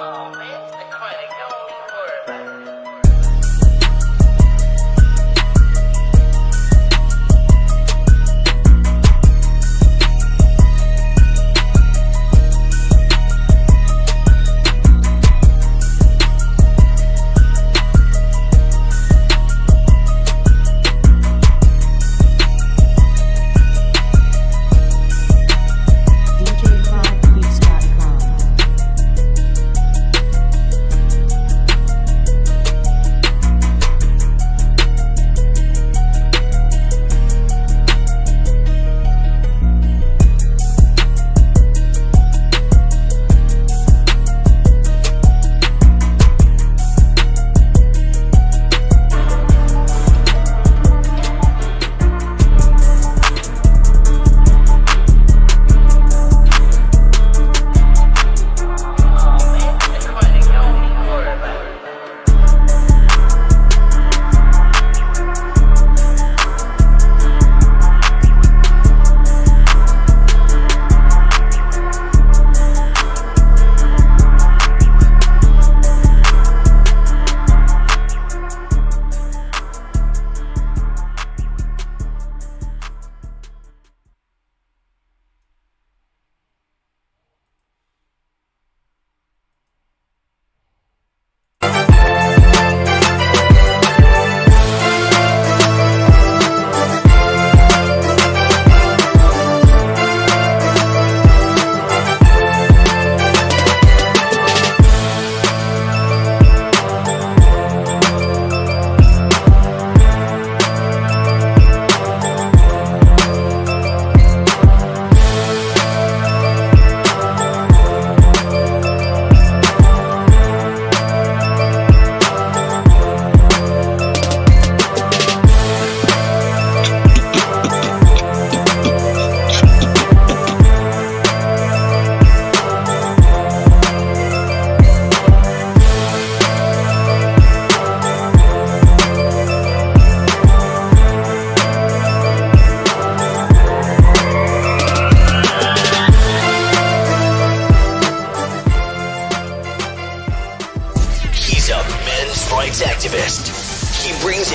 Oh man, it's the chronic. Don't even worry about it.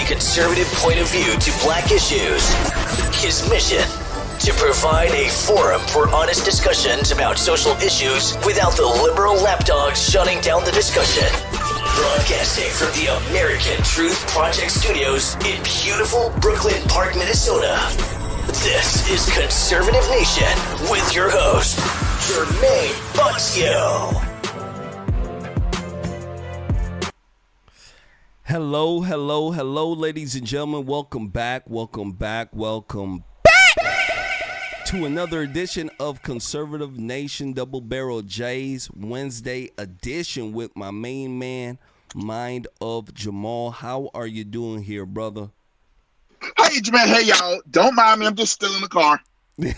Conservative point of view to black issues. His mission, to provide a forum for honest discussions about social issues without the liberal lapdogs shutting down the discussion. Broadcasting from the American Truth Project Studios in beautiful Brooklyn Park, Minnesota. This is Conservative Nation with your host, Jermain Botsio. Hello, ladies and gentlemen. Welcome back to another edition of Conservative Nation Double Barrel J's Wednesday edition with my main man, Mind of Jamal. How are you doing here, brother? Hey, Jermain. Hey, y'all. Don't mind me. I'm just still in the car. Hey,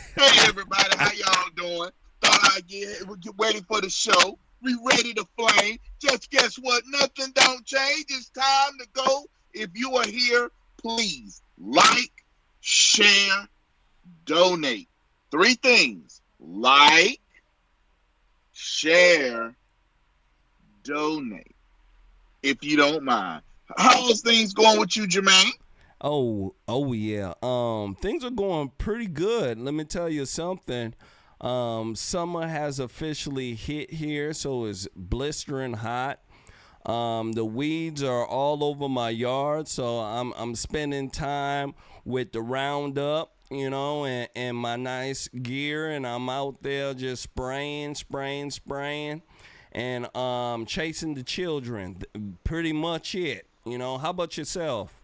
everybody. How y'all doing? Thought I'd get ready for the show. We ready to flame. Just guess what? Nothing don't change. It's time to go. If you are here, please like, share, donate. 3 things. Like, share, donate. If you don't mind. How's things going with you, Jermain? Oh yeah. Things are going pretty good. Let me tell you something. Summer has officially hit here, so it's blistering hot. The weeds are all over my yard, so I'm spending time with the Roundup, you know, and my nice gear, and I'm out there just spraying, and chasing the children. Pretty much it, you know. How about yourself?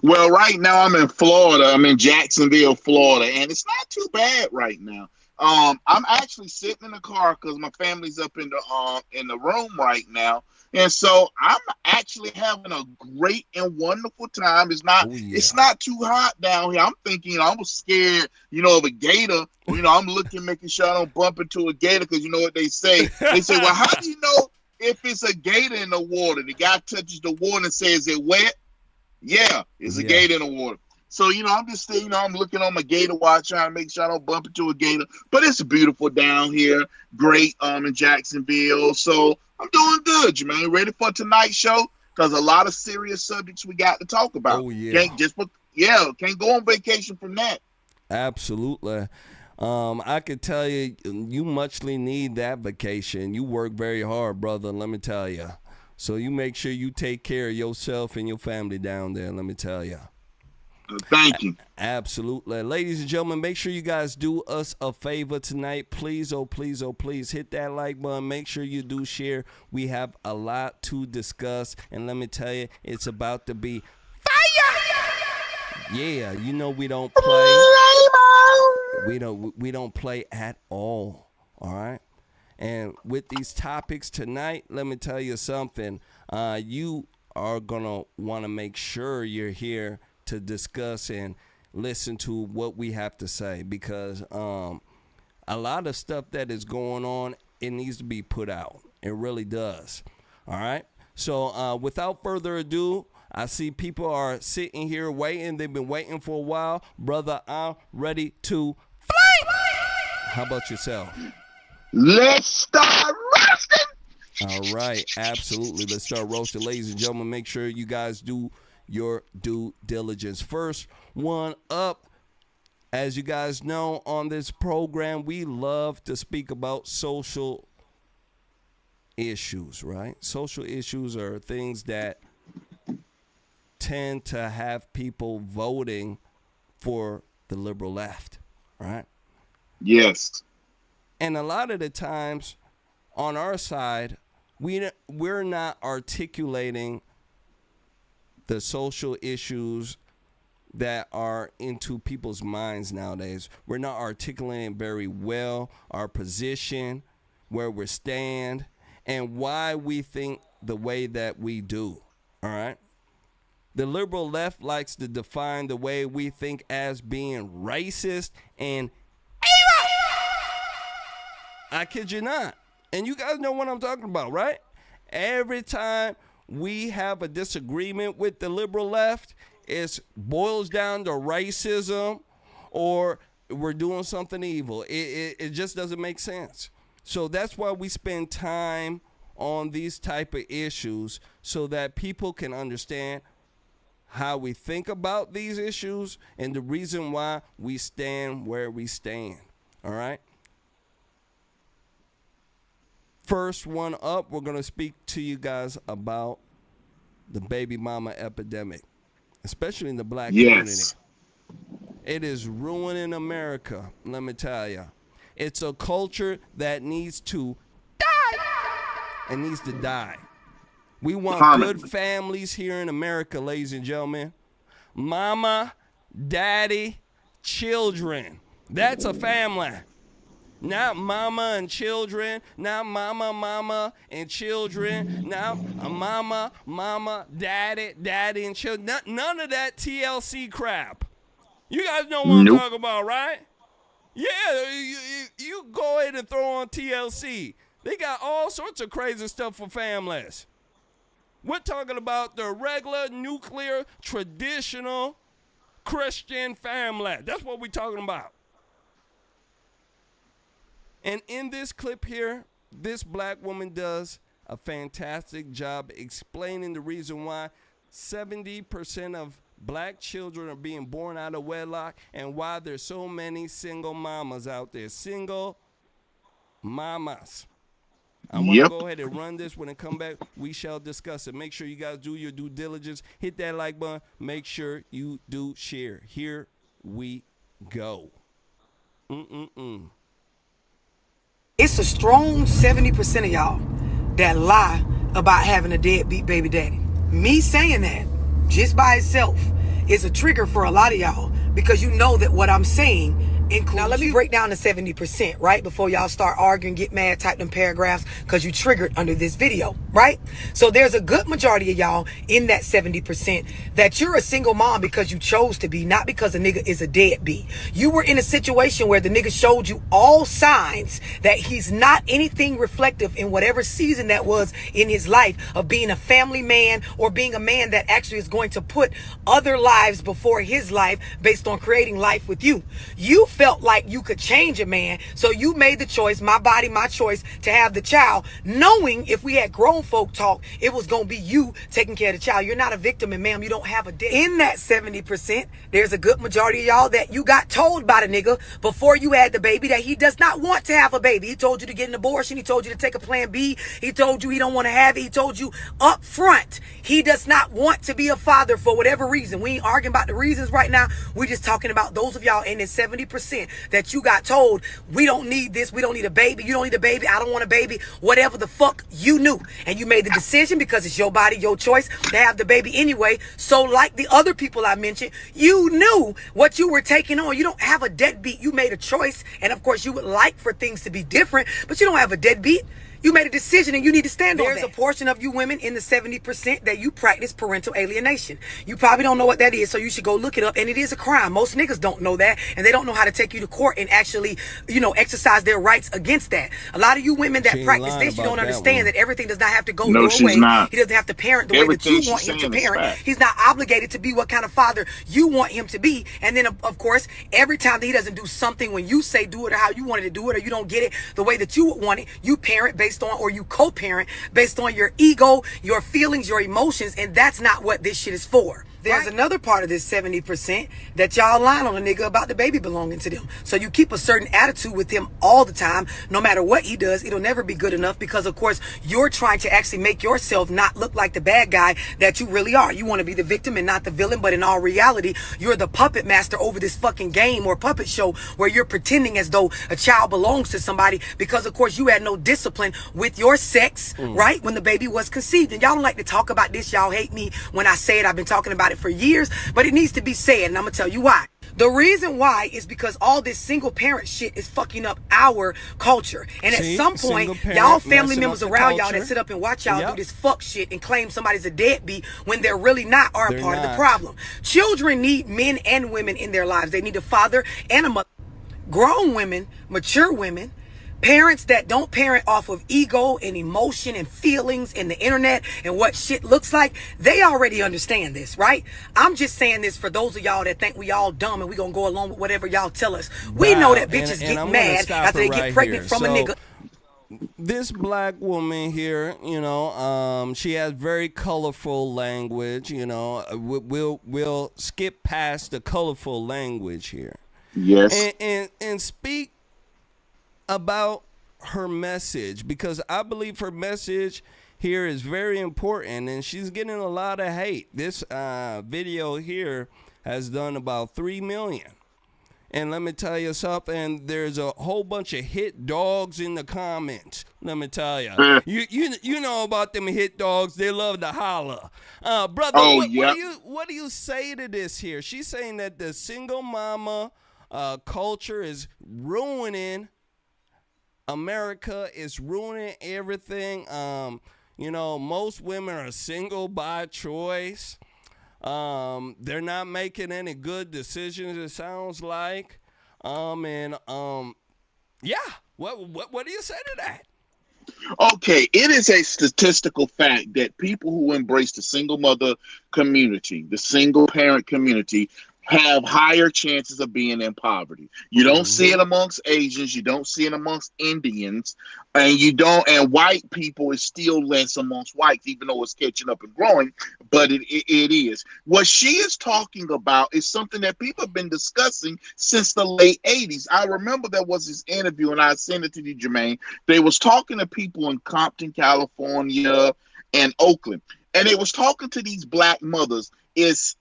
Well, right now I'm in Florida. I'm in Jacksonville, Florida, and it's not too bad right now. I'm actually sitting in the car because my family's up in the room right now, and so I'm actually having a great and wonderful time. It's not too hot down here. I'm thinking I was scared, of a gator. I'm looking, making sure I don't bump into a gator because you know what they say. They say, well, how do you know if it's a gator in the water? The guy touches the water and says, "Is it wet?" Yeah, it's a gator in the water. So, I'm just saying, I'm looking on my gator watch, trying to make sure I don't bump into a gator. But it's beautiful down here. Great in Jacksonville. So I'm doing good, Jermain. Ready for tonight's show? Because a lot of serious subjects we got to talk about. Oh, yeah. Can't go on vacation from that. Absolutely. I could tell you, you muchly need that vacation. You work very hard, brother, let me tell you. So you make sure you take care of yourself and your family down there, let me tell you. Thank you. Absolutely. Ladies and gentlemen, make sure you guys do us a favor tonight. Please, oh, please, oh, please, hit that like button. Make sure you do share. We have a lot to discuss. And let me tell you, it's about to be fire. Yeah, you know we don't play. We don't play at all. All right? And with these topics tonight, let me tell you something. You are going to want to make sure you're here to discuss and listen to what we have to say, because a lot of stuff that is going on, it needs to be put out. It really does. All right. So without further ado, I see people are sitting here waiting. They've been waiting for a while. Brother, I'm ready to fly. How about yourself? Let's start roasting. All right. Absolutely. Let's start roasting. Ladies and gentlemen, make sure you guys do your due diligence. First one up, as you guys know, on this program, we love to speak about social issues, right? Social issues are things that tend to have people voting for the liberal left, right? Yes. And a lot of the times on our side, we're not articulating the social issues that are into people's minds nowadays. We're not articulating very well our position, where we stand, and why we think the way that we do. All right? The liberal left likes to define the way we think as being racist and evil. I kid you not. And you guys know what I'm talking about, right? Every time we have a disagreement with the liberal left, it boils down to racism or we're doing something evil. It just doesn't make sense. So that's why we spend time on these type of issues, so that people can understand how we think about these issues and the reason why we stand where we stand. All right? First one up, we're going to speak to you guys about the baby mama epidemic, especially in the black community. It is ruining America, let me tell you. It's a culture that needs to die and needs to die. We want good families here in America, ladies and gentlemen. Mama, daddy, children. That's a family. Not mama and children, not mama and children, not a mama, daddy and children. None of that TLC crap. You guys know what I'm talking about, right? Yeah, you go ahead and throw on TLC. They got all sorts of crazy stuff for families. We're talking about the regular, nuclear, traditional Christian family. That's what we're talking about. And in this clip here, this black woman does a fantastic job explaining the reason why 70% of black children are being born out of wedlock and why there's so many single mamas out there. Single mamas. I want to go ahead and run this. When it come back, we shall discuss it. Make sure you guys do your due diligence. Hit that like button. Make sure you do share. Here we go. It's a strong 70% of y'all that lie about having a deadbeat baby daddy. Me saying that just by itself is a trigger for a lot of y'all, because you know that what I'm saying includes. Now let me break down the 70%, right? Before y'all start arguing, get mad, type them paragraphs, because you triggered under this video, right? So there's a good majority of y'all in that 70% that you're a single mom because you chose to be, not because a nigga is a deadbeat. You were in a situation where the nigga showed you all signs that he's not anything reflective in whatever season that was in his life of being a family man, or being a man that actually is going to put other lives before his life based on creating life with you. You felt like you could change a man. So you made the choice, my body, my choice, to have the child, knowing if we had grown folk talk, it was going to be you taking care of the child. You're not a victim, and ma'am, you don't have a debt. In that 70%, there's a good majority of y'all that you got told by the nigga before you had the baby that he does not want to have a baby. He told you to get an abortion. He told you to take a plan B. He told you he don't want to have it. He told you up front he does not want to be a father for whatever reason. We ain't arguing about the reasons right now. We're just talking about those of y'all in the 70% that you got told, we don't need this. We don't need a baby. You don't need a baby. I don't want a baby. Whatever the fuck you knew. And you made the decision because it's your body, your choice to have the baby anyway. So like the other people I mentioned, you knew what you were taking on. You don't have a deadbeat. You made a choice. And of course you would like for things to be different, but you don't have a deadbeat. You made a decision and you need to stand on that. There's a portion of you women in the 70% that you practice parental alienation. You probably don't know what that is, so you should go look it up. And it is a crime. Most niggas don't know that, and they don't know how to take you to court and actually, exercise their rights against that. A lot of you women that practice this, you don't understand that everything does not have to go your way. Not. He doesn't have to parent the way that you want him to parent. He's not obligated to be what kind of father you want him to be. And then, of course, every time that he doesn't do something when you say do it or how you wanted to do it, or you don't get it the way that you would want it, you parent based on, or you co-parent based on your ego, your feelings, your emotions, and that's not what this shit is for. There's another part of this 70% that y'all lying on a nigga about the baby belonging to them. So you keep a certain attitude with him all the time. No matter what he does, it'll never be good enough because, of course, you're trying to actually make yourself not look like the bad guy that you really are. You want to be the victim and not the villain, but in all reality, you're the puppet master over this fucking game or puppet show where you're pretending as though a child belongs to somebody because, of course, you had no discipline with your sex, right, when the baby was conceived. And y'all don't like to talk about this. Y'all hate me when I say it. I've been talking about it for years, but it needs to be said, and I'm gonna tell you why. The reason why is because all this single parent shit is fucking up our culture. And at some point, y'all family members around y'all that sit up and watch y'all do this fuck shit and claim somebody's a deadbeat when they're really not are a part of the problem. Children need men and women in their lives. They need a father and a mother. Grown women, mature women, parents that don't parent off of ego and emotion and feelings and the internet and what shit looks like, they already understand this, right? I'm just saying this for those of y'all that think we all dumb and we gonna go along with whatever y'all tell us. We know that bitches get mad after they get pregnant from a nigga. This black woman here, she has very colorful language. We'll skip past the colorful language here. Yes. And speak about her message, because I believe her message here is very important, and she's getting a lot of hate. This video here has done about 3 million. And let me tell you something, there's a whole bunch of hit dogs in the comments. Let me tell you. You know about them hit dogs, they love to holler. Brother, what do you say to this here? She's saying that the single mama culture is ruining America, is ruining everything. Most women are single by choice. They're not making any good decisions, it sounds like. What do you say to that? Okay, it is a statistical fact that people who embrace the single mother community, the single parent community, have higher chances of being in poverty. You don't see it amongst Asians, you don't see it amongst Indians, and white people is still less amongst whites, even though it's catching up and growing, but it is. What she is talking about is something that people have been discussing since the late 80s. I remember there was this interview, and I sent it to you, Jermain. They was talking to people in Compton, California, and Oakland, and they was talking to these black mothers. It's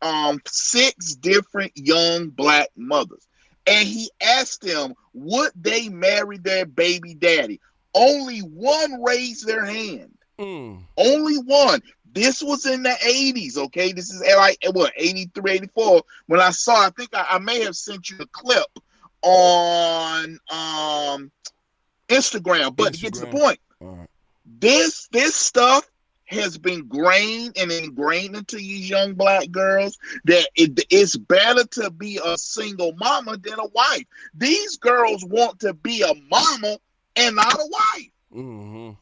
6 different young black mothers, and he asked them would they marry their baby daddy. Only one raised their hand. Only one. This was in the 80s. Okay, this is like 83, 84. When I saw, I think I may have sent you a clip on Instagram, but to get to the point, this stuff has been ingrained into these young black girls that it's better to be a single mama than a wife. These girls want to be a mama and not a wife.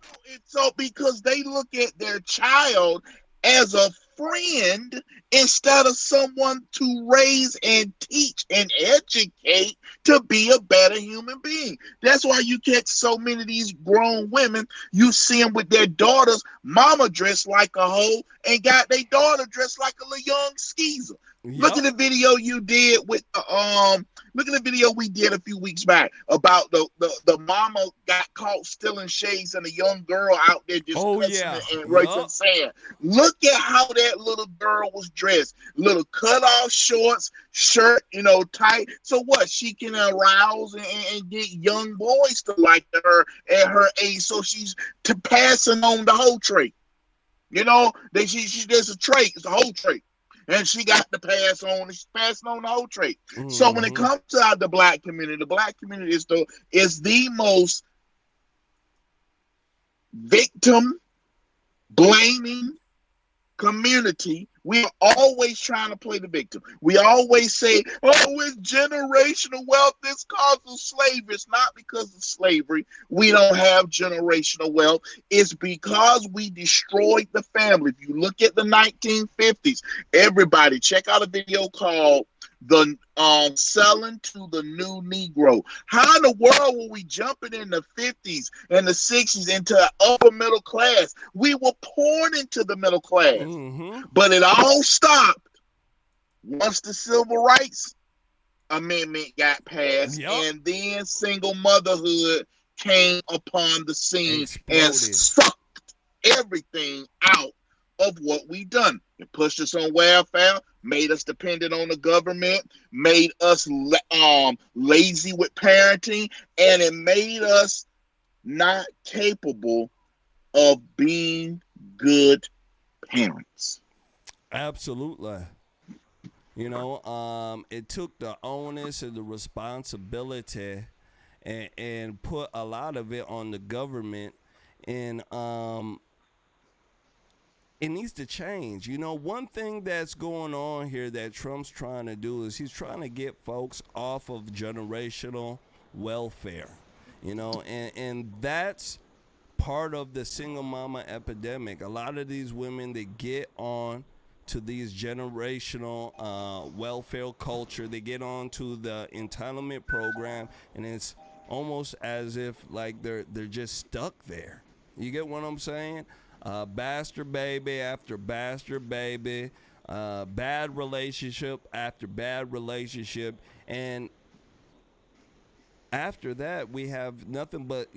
So because they look at their child as a friend instead of someone to raise and teach and educate to be a better human being. That's why you catch so many of these grown women. You see them with their daughters, mama dressed like a hoe and got their daughter dressed like a little young skeezer. Yep. Look at the video you did with look at the video we did a few weeks back about the mama got caught stealing shades and a young girl out there just cussing and raising sand. Look at how that little girl was dressed. Little cut off shorts, shirt, tight. So what? She can arouse and get young boys to like her at her age. So she's passing on the whole trait. There's a trait. It's a whole trait. And she got to pass on. She's passing on the whole trait. Mm-hmm. So when it comes to the black community is the most victim blaming community. We are always trying to play the victim. We always say, it's generational wealth. This causes slavery. It's not because of slavery we don't have generational wealth. It's because we destroyed the family. If you look at the 1950s, everybody check out a video called the Selling to the New Negro. How in the world were we jumping in the 50s and the 60s into an upper middle class? We were pouring into the middle class. Mm-hmm. But it all stopped once the Civil Rights Amendment got passed, and then single motherhood came upon the scene and sucked everything out of what we done. It pushed us on welfare, made us dependent on the government, made us lazy with parenting, and it made us not capable of being good parents. Absolutely. It took the onus and the responsibility and put a lot of it on the government, and it needs to change. One thing that's going on here that Trump's trying to do is he's trying to get folks off of generational welfare, and that's part of the single mama epidemic. A lot of these women, they get on to these generational welfare culture. They get on to the entitlement program, and it's almost as if like they're just stuck there. You get what I'm saying? Bastard baby after bastard baby, bad relationship after bad relationship, and after that we have nothing but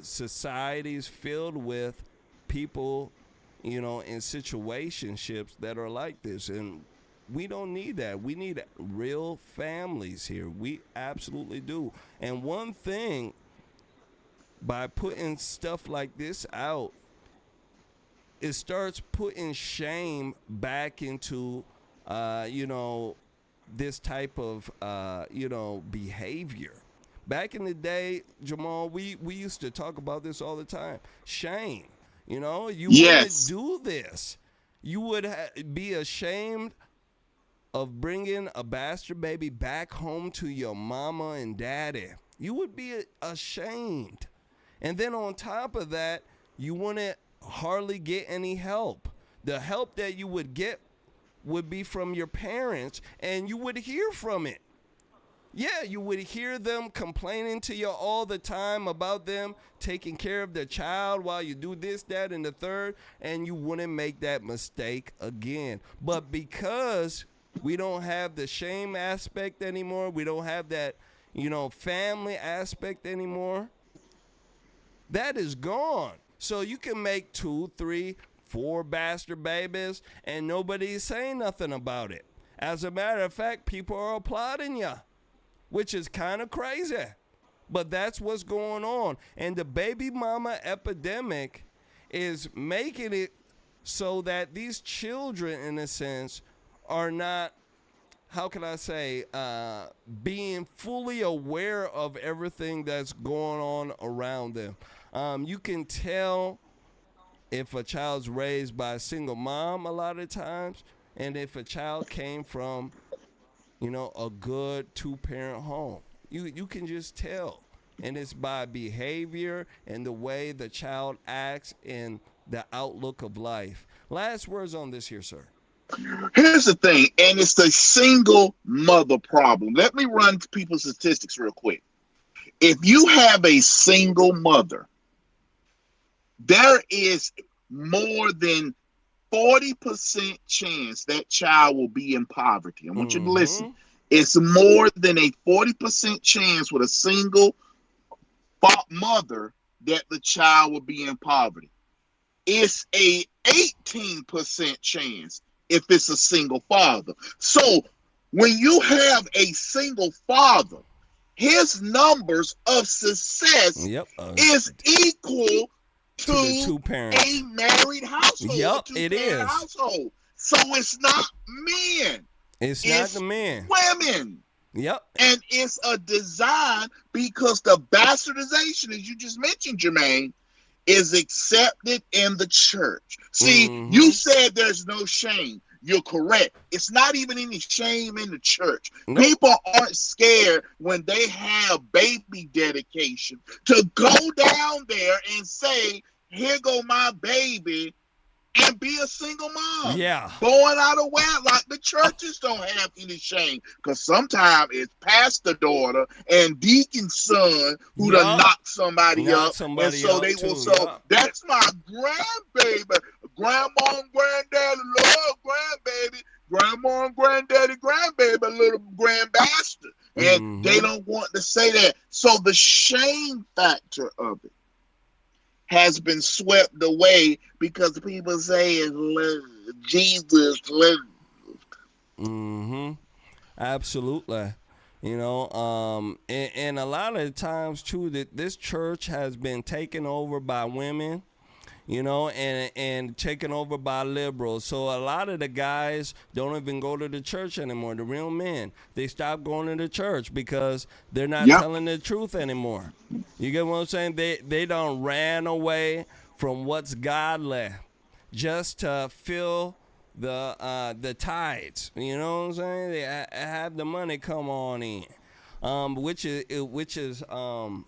societies filled with people in situationships that are like this, and we don't need that. We need real families here. We absolutely do. And one thing, by putting stuff like this out, it starts putting shame back into, this type of, behavior. Back in the day, Jamal, we used to talk about this all the time. Shame. You wouldn't do this. You would be ashamed of bringing a bastard baby back home to your mama and daddy. You would be ashamed. And then on top of that, you wouldn't hardly get any help. The help that you would get would be from your parents, and you would hear from it. Yeah, you would hear them complaining to you all the time about them taking care of their child while you do this, that, and the third, and you wouldn't make that mistake again. But because we don't have the shame aspect anymore, we don't have that, family aspect anymore, that is gone. So you can make 2, 3, 4 bastard babies, and nobody's saying nothing about it. As a matter of fact, people are applauding you, which is kind of crazy. But that's what's going on. And the baby mama epidemic is making it so that these children, in a sense, are not, how can I say, being fully aware of everything that's going on around them. You can tell if a child's raised by a single mom a lot of times, and if a child came from, a good 2-parent home. You can just tell. and it's by behavior and the way the child acts and the outlook of life. Last words on this here, sir. Here's the thing, and it's the single mother problem. Let me run people's statistics real quick. If you have a single mother, there is more than 40% chance that child will be in poverty. I want you to listen. It's more than a 40% chance with a single mother that the child will be in poverty. It's a 18% chance if it's a single father. So when you have a single father, his numbers of success is equal to the two parents. A married household. Yep, it is. Household. So it's not men. It's not the men. Women. Yep. And it's a design because the bastardization, as you just mentioned, Jermain, is accepted in the church. See, you said there's no shame. You're correct. It's not even any shame in the church. Nope. People aren't scared when they have baby dedication to go down there and say, here go my baby, and be a single mom. Yeah. Born out of wedlock. The churches don't have any shame because sometimes it's pastor daughter and deacon son who done knock somebody up. And so they will. So that's my grandbaby. Grandma and granddaddy love grandbaby. Grandma and granddaddy grandbaby, little grand bastard. And they don't want to say that. So the shame factor of it has been swept away because people say it's love. Jesus loved. Absolutely. You know, and a lot of the times too that this church has been taken over by women, you know, and taken over by liberals. So a lot of the guys don't even go to the church anymore. The real men, they stop going to the church because they're not telling the truth anymore. You get what I'm saying? They don't ran away from what's godly just to fill the tides. You know what I'm saying? They have the money come on in, which is you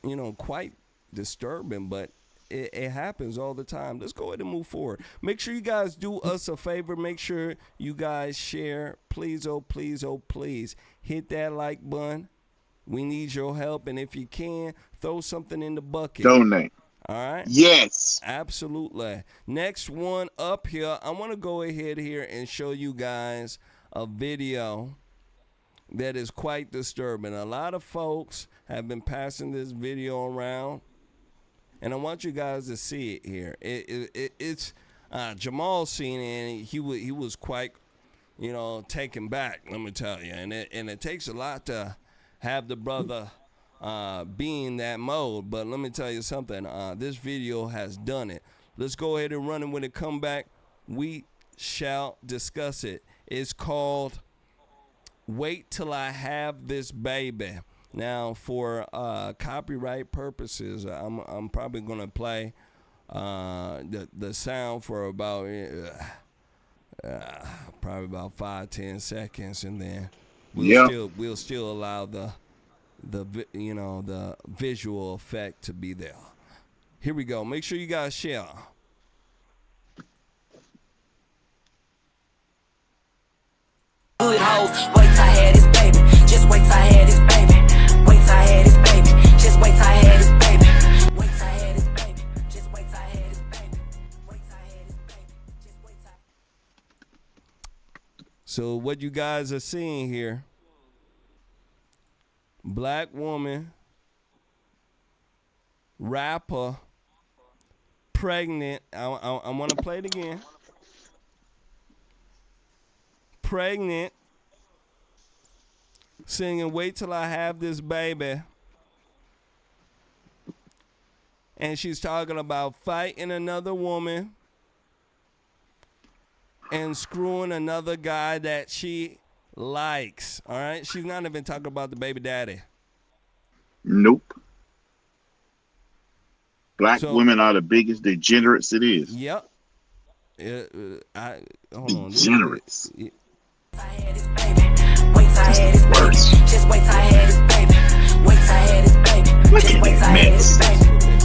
know, quite disturbing, but it happens all the time. Let's go ahead and move forward. Make sure you guys do us a favor. Make sure you guys share. Please, oh, please, oh, please. Hit that like button. We need your help. And if you can, throw something in the bucket. Donate. All right? Yes. Absolutely. Next one up here, I want to go ahead here and show you guys a video that is quite disturbing. A lot of folks have been passing this video around, and I want you guys to see it here. It's Jamal seen it, and he was quite, you know, taken back, let me tell you. And it takes a lot to have the brother be in that mode. But let me tell you something. This video has done it. Let's go ahead and run it. When it come back, we shall discuss it. It's called Wait Till I Have This Baby. Now, for copyright purposes, I'm probably gonna play the sound for about probably about 5-10 seconds, and then we'll still allow the you know, the visual effect to be there. Here we go. Make sure you guys share. Good hoes, wait till I had this baby. Just wait till I had this baby. Wait till I had this baby. Just wait till I had this baby. Wait till I had this baby. Just wait till I had this baby. Wait till I had this baby. Just wait till So what you guys are seeing here, black woman, rapper, pregnant. I want to play it again. Pregnant, singing Wait Till I Have This Baby. And she's talking about fighting another woman and screwing another guy that she likes. All right? She's not even talking about the baby daddy. Nope. Black women are the biggest degenerates it is. Yep. Hold on. Degenerates. I had this baby. Wait till I had this baby. Just wait till I had this baby. Wait till I had this baby. Look Just at wait till that I had this mess. baby.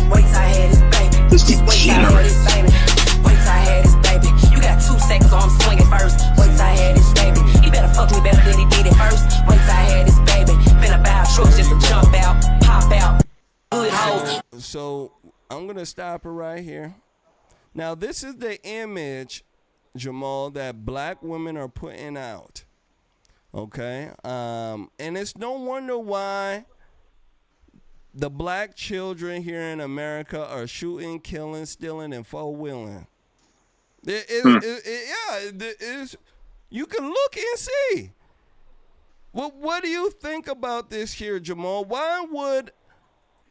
Wait till I had this baby. This Just wait till I had this degenerate. baby. Wait till I had this baby. You got 2 seconds, so I'm swinging first. Wait till I had this baby. You better fuck me better than he did it first. Wait till I had this baby. Been about trucks just to jump out, pop out. Good hoes. So I'm gonna stop it right here. Now this is the image, Jamal, that black women are putting out. Okay, and it's no wonder why the black children here in America are shooting, killing, stealing, and four-wheeling. You can look and see. Well, what do you think about this here, Jamal? Why would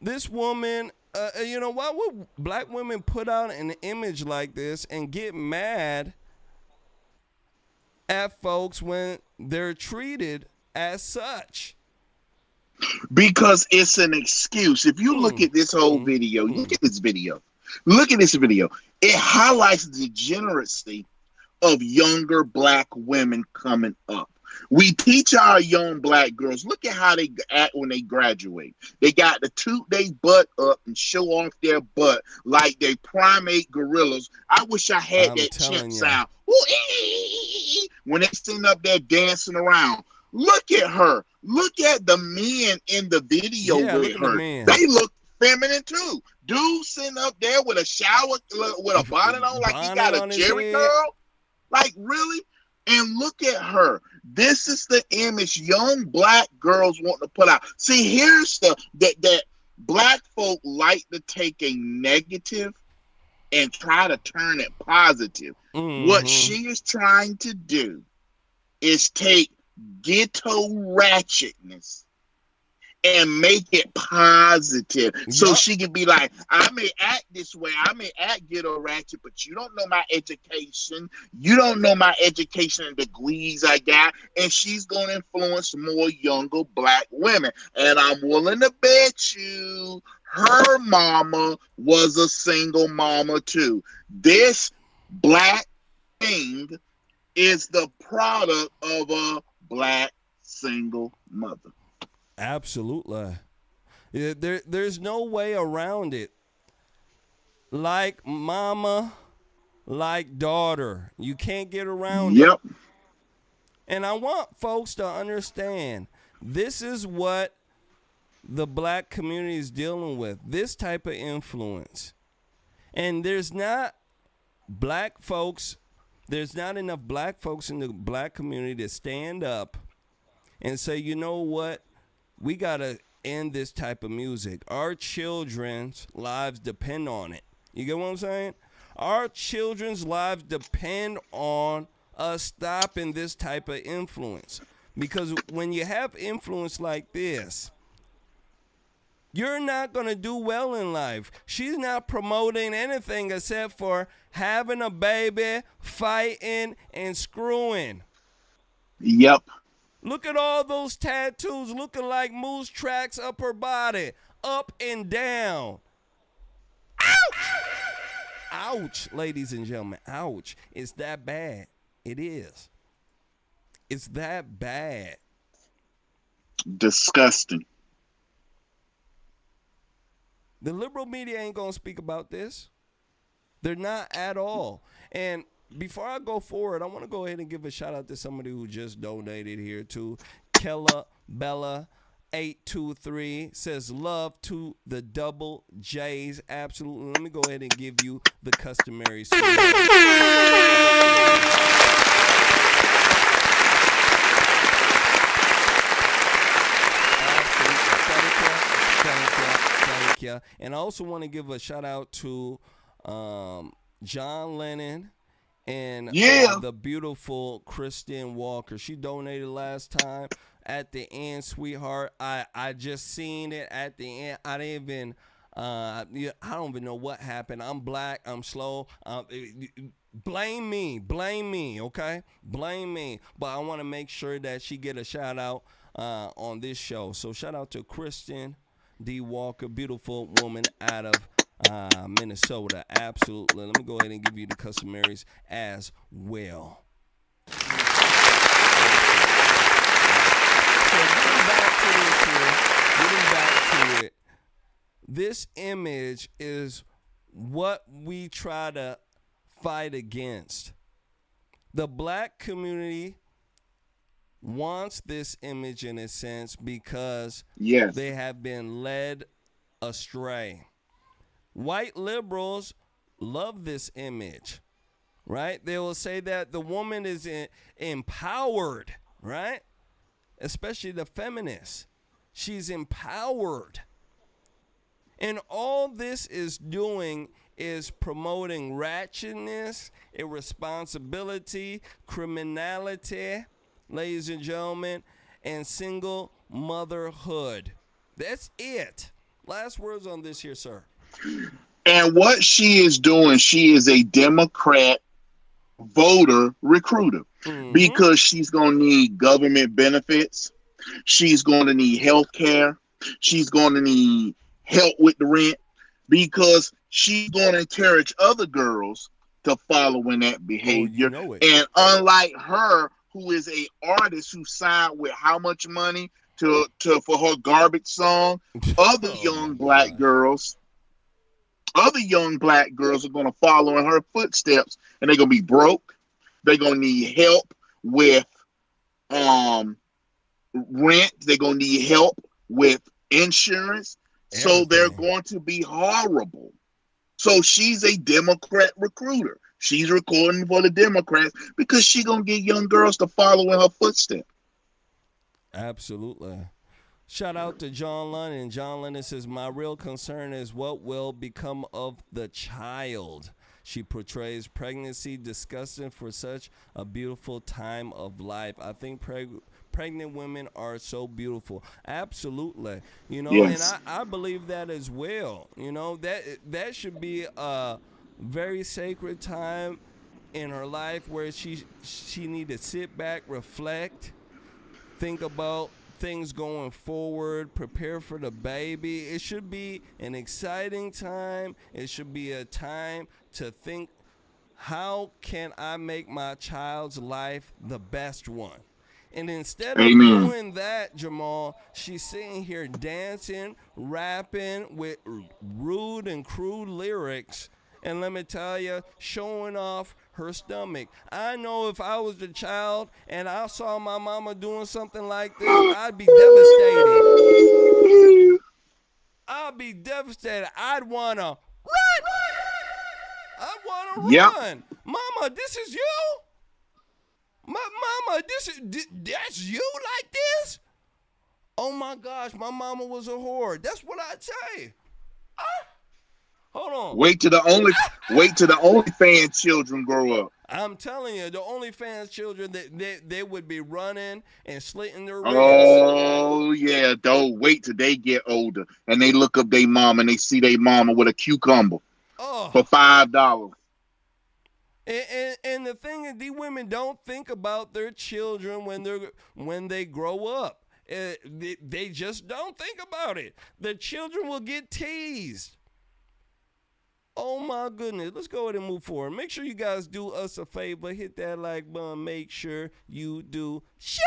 this woman, why would black women put out an image like this and get mad at folks when they're treated as such? Because it's an excuse. If you look at this whole video, look at this video. Look at this video. It highlights the degeneracy of younger black women coming up. We teach our young black girls, look at how they act when they graduate. They got to toot their butt up and show off their butt like they primate gorillas. I wish I had that chimp sound. When they sitting up there dancing around. Look at her. Look at the men in the video with her. They look feminine too. Dude sitting up there with a shower, with a bonnet on, like he got a Jerry curl. Like, really? And look at her. This is the image young black girls want to put out. See, here's that black folk like to take a negative and try to turn it positive. Mm-hmm. What she is trying to do is take ghetto ratchetness and make it positive. So she can be like, I may act this way, I may act ghetto ratchet, but you don't know my education. You don't know my education and degrees I got. And she's going to influence more younger black women. And I'm willing to bet you her mama was a single mama too. This black thing is the product of a black single mother. Absolutely. There's no way around it. Like mama, like daughter. You can't get around it. And I want folks to understand, this is what the black community is dealing with. This type of influence. And there's not enough black folks in the black community to stand up and say, you know what? We got to end this type of music. Our children's lives depend on it. You get what I'm saying? Our children's lives depend on us stopping this type of influence. Because when you have influence like this, you're not going to do well in life. She's not promoting anything except for having a baby, fighting, and screwing. Yep. Look at all those tattoos looking like moose tracks up her body, up and down. Ouch! Ouch, ladies and gentlemen. Ouch. It's that bad. It is. It's that bad. Disgusting. The liberal media ain't going to speak about this. They're not at all. And before I go forward, I want to go ahead and give a shout out to somebody who just donated here too. Kella Bella 823 says love to the double J's. Absolutely. Let me go ahead and give you the customary salute. Thank you. And I also want to give a shout out to John Lennon and the beautiful Kristen Walker. She donated last time at the end, sweetheart. I just seen it at the end. I didn't even I don't even know what happened. I'm black. I'm slow. Blame me, okay? Blame me. But I want to make sure that she get a shout out on this show. So shout out to Kristen D. Walker, beautiful woman out of Minnesota. Absolutely. Let me go ahead and give you the customaries as well. So getting back to this here, getting back to it, this image is what we try to fight against. The black community wants this image in a sense because they have been led astray. White liberals love this image, right? They will say that the woman is empowered, right? Especially the feminists. She's empowered. And all this is doing is promoting ratchetness, irresponsibility, criminality, ladies and gentlemen, and single motherhood. That's it. Last words on this here, sir. And what she is doing, she is a Democrat voter recruiter because she's going to need government benefits. She's going to need health care. She's going to need help with the rent because she's going to encourage other girls to follow in that behavior. And unlike her, who is a artist who signed with how much money to for her garbage song, other young black girls are going to follow in her footsteps, and they're going to be broke. They're going to need help with rent. They're going to need help with insurance. So they're going to be horrible. So she's a Democrat recruiter. She's recording for the Democrats because she's going to get young girls to follow in her footsteps. Absolutely. Shout out to John Lennon. John Lennon says, my real concern is what will become of the child. She portrays pregnancy disgusting for such a beautiful time of life. I think pregnant women are so beautiful. Absolutely. You know, yes. And I believe that as well. You know, that should be a very sacred time in her life where she need to sit back, reflect, think about things going forward, prepare for the baby. It should be an exciting time. It should be a time to think, how can I make my child's life the best one? And instead of doing that, Jamal, she's sitting here dancing, rapping with rude and crude lyrics. And let me tell you, showing off her stomach. I know if I was the child and I saw my mama doing something like this, I'd be devastated. I'd be devastated. I'd want to run. I'd want to run. Mama, this is you? Mama, that's you like this? Oh my gosh, my mama was a whore. That's what I'd say. Hold on. Wait till the OnlyFans children grow up. I'm telling you, the OnlyFans children, they would be running and slitting their wrists. Oh yeah, don't wait till they get older and they look up their mom and they see their mama with a cucumber for $5. And the thing is, these women don't think about their children when they grow up. They just don't think about it. The children will get teased. Oh my goodness. Let's go ahead and move forward. Make sure you guys do us a favor. Hit that like button. Make sure you do share.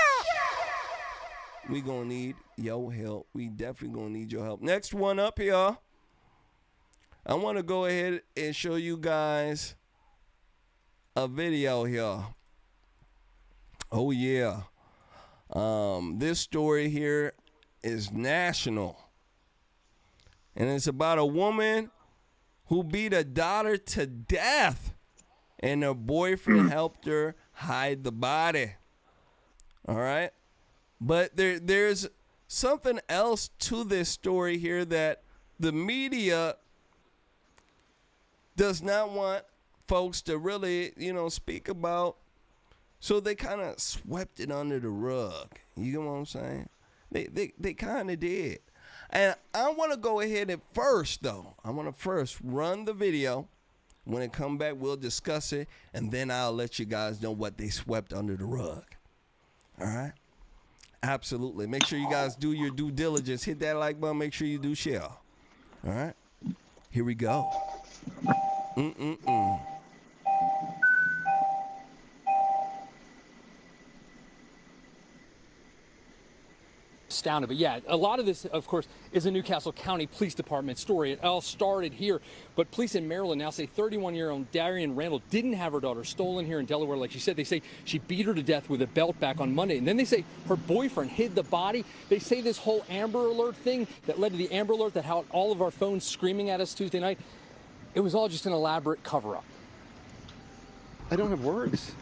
We gonna need your help. We definitely gonna need your help. Next one up here. I want to go ahead and show you guys a video here. Oh yeah. This story here is national. And it's about a woman who beat a daughter to death, and her boyfriend helped her hide the body. All right? But there's something else to this story here that the media does not want folks to really, speak about. So they kind of swept it under the rug. You get what I'm saying? They kind of did. And I want to go ahead and first run the video. When it come back, we'll discuss it, and then I'll let you guys know what they swept under the rug. All right? Absolutely. Make sure you guys do your due diligence. Hit that like button. Make sure you do share. All right? Here we go. astounded. But yeah, a lot of this, of course, is a Newcastle County Police Department story. It all started here, but police in Maryland now say 31-year-old Darian Randall didn't have her daughter stolen here in Delaware. Like she said, they say she beat her to death with a belt back on Monday. And then they say her boyfriend hid the body. They say this whole Amber Alert thing that led to the Amber Alert that had all of our phones screaming at us Tuesday night, it was all just an elaborate cover-up. I don't have words.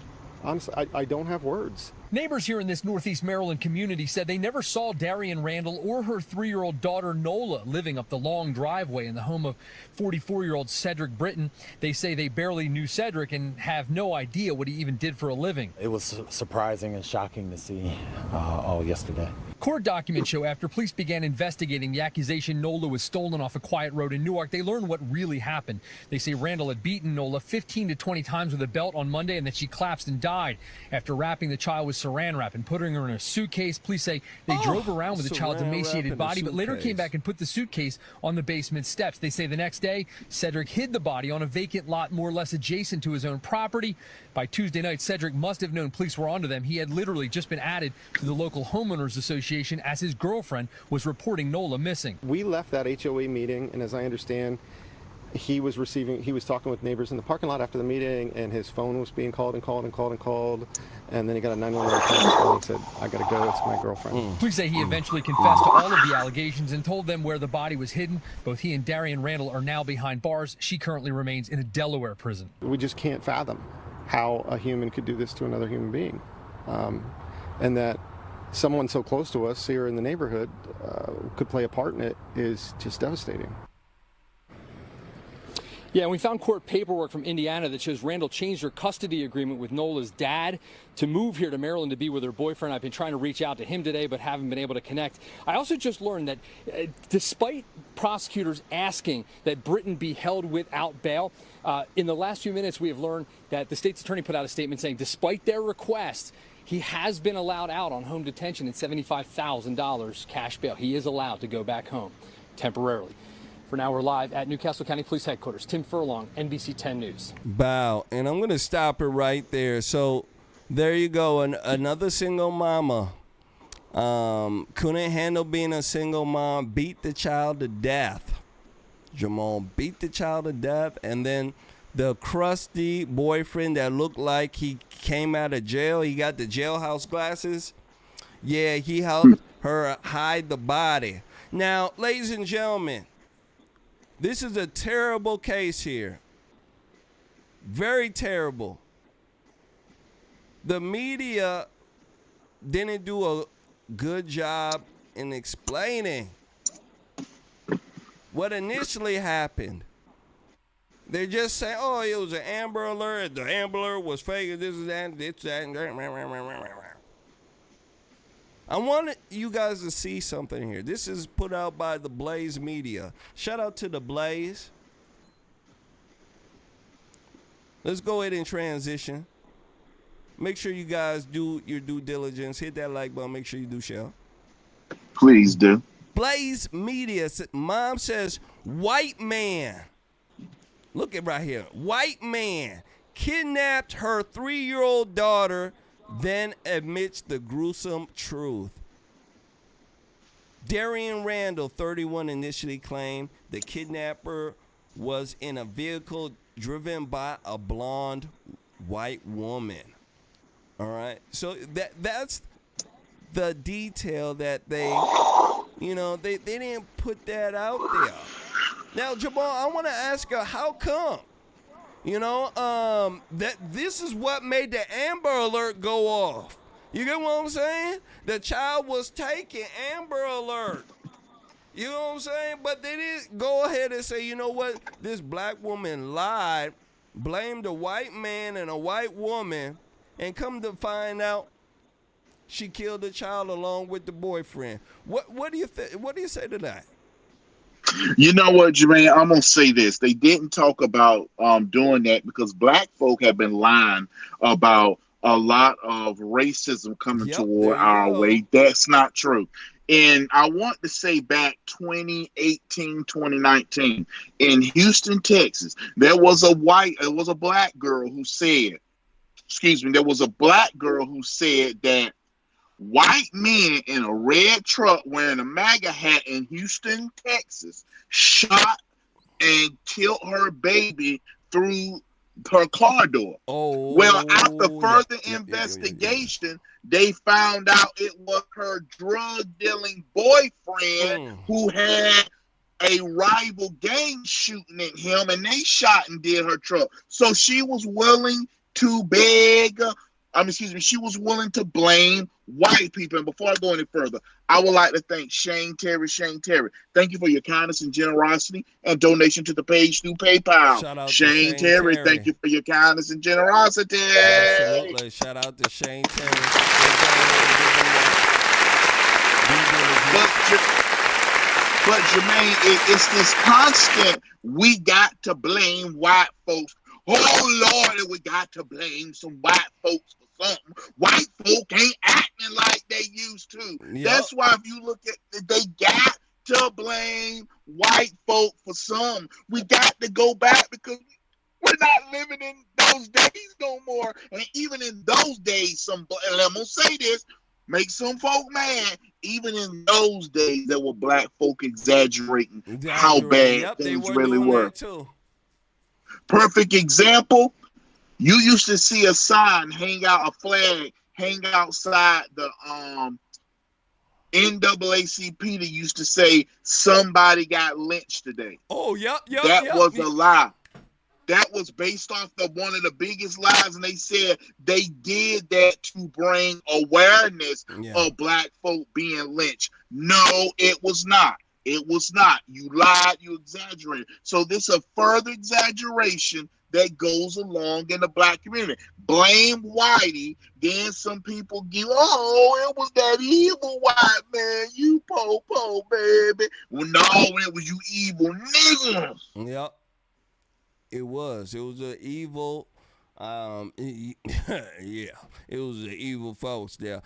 Honestly, I don't have words. Neighbors here in this Northeast Maryland community said they never saw Darian Randall or her 3-year-old daughter Nola living up the long driveway in the home of 44-year-old Cedric Britton. They say they barely knew Cedric and have no idea what he even did for a living. It was surprising and shocking to see all yesterday. Court documents show after police began investigating the accusation Nola was stolen off a quiet road in Newark, they learned what really happened. They say Randall had beaten Nola 15 to 20 times with a belt on Monday and that she collapsed and died after wrapping the child with saran wrap and putting her in a suitcase. Police say they drove around with the child's emaciated body, but later came back and put the suitcase on the basement steps. They say the next day, Cedric hid the body on a vacant lot more or less adjacent to his own property. By Tuesday night, Cedric must have known police were onto them. He had literally just been added to the local homeowners association as his girlfriend was reporting Nola missing. We left that HOA meeting, and as I understand, he was talking with neighbors in the parking lot after the meeting, and his phone was being called and called and called and called, and then he got a 911 call and said, "I gotta go, it's my girlfriend." Police say he eventually confessed to all of the allegations and told them where the body was hidden. Both he and Darian Randall are now behind bars. She currently remains in a Delaware prison. We just can't fathom how a human could do this to another human being, and that someone so close to us here in the neighborhood could play a part in it is just devastating. Yeah, and we found court paperwork from Indiana that shows Randall changed her custody agreement with Nola's dad to move here to Maryland to be with her boyfriend. I've been trying to reach out to him today, but haven't been able to connect. I also just learned that despite prosecutors asking that Britton be held without bail, in the last few minutes we have learned that the state's attorney put out a statement saying despite their request, he has been allowed out on home detention and $75,000 cash bail. He is allowed to go back home temporarily. For now, we're live at Newcastle County Police Headquarters. Tim Furlong, NBC 10 News. Bow. And I'm going to stop it right there. So there you go. Another single mama. Couldn't handle being a single mom. Beat the child to death. Jamal beat the child to death. And then the crusty boyfriend that looked like he came out of jail. He got the jailhouse glasses. Yeah, he helped her hide the body. Now, ladies and gentlemen, this is a terrible case here. Very terrible. The media didn't do a good job in explaining what initially happened. They just say, oh, it was an Amber Alert. The Amber Alert was fake. This is that. It's that. I want you guys to see something here. This is put out by the Blaze Media. Shout out to the Blaze. Let's go ahead and transition. Make sure you guys do your due diligence. Hit that like button. Make sure you do share. Please do. Blaze Media. Mom says, white man. Look at right here. White man kidnapped her 3-year-old daughter, then admits the gruesome truth. Darian Randall, 31, initially claimed the kidnapper was in a vehicle driven by a blonde white woman. All right. So that's the detail that they didn't put that out there. Now, Jamal, I want to ask her, how come? That this is what made the Amber Alert go off. You get what I'm saying? The child was taken, Amber Alert. You know what I'm saying? But they didn't go ahead and say, you know what? This black woman lied, blamed a white man and a white woman, and come to find out she killed the child along with the boyfriend. What do you say to that? You know what, Jermain? I'm gonna say this. They didn't talk about doing that because black folk have been lying about a lot of racism coming toward our way. That's not true. And I want to say back 2018, 2019, in Houston, Texas, there was a black girl who said that white men in a red truck wearing a MAGA hat in Houston, Texas, shot and killed her baby through her car door. Oh, well, after further yeah. investigation, they found out it was her drug dealing boyfriend who had a rival gang shooting at him, and they shot and did her truck. So she was willing to she was willing to blame white people. And before I go any further, I would like to thank Shane Terry. Thank you for your kindness and generosity and donation to the page through PayPal. Shout out Shane to Terry, thank you for your kindness and generosity. Absolutely. Shout out to Shane Terry. But Jermain, it's this constant, we got to blame white folks. Oh, Lord, we got to blame some white folks for something. White folk ain't acting like they used to. Yep. That's why if you look at, they got to blame white folk for something. We got to go back because we're not living in those days no more. And even in those days, and I'm going to say this, make some folk mad. Even in those days, there were black folk exaggerating how bad things really were. Too. Perfect example, you used to see a sign a flag hang outside the NAACP that used to say somebody got lynched today. Oh, yep. That was a lie. That was based off of one of the biggest lies, and they said they did that to bring awareness of black folk being lynched. No, it was not. It was not. You lied, you exaggerated. So this is a further exaggeration that goes along in the black community. Blame whitey, then some people give, oh, it was that evil white man, you po-po, baby. Well, no, it was you evil niggas. Yep. It was an evil, it was the evil folks there.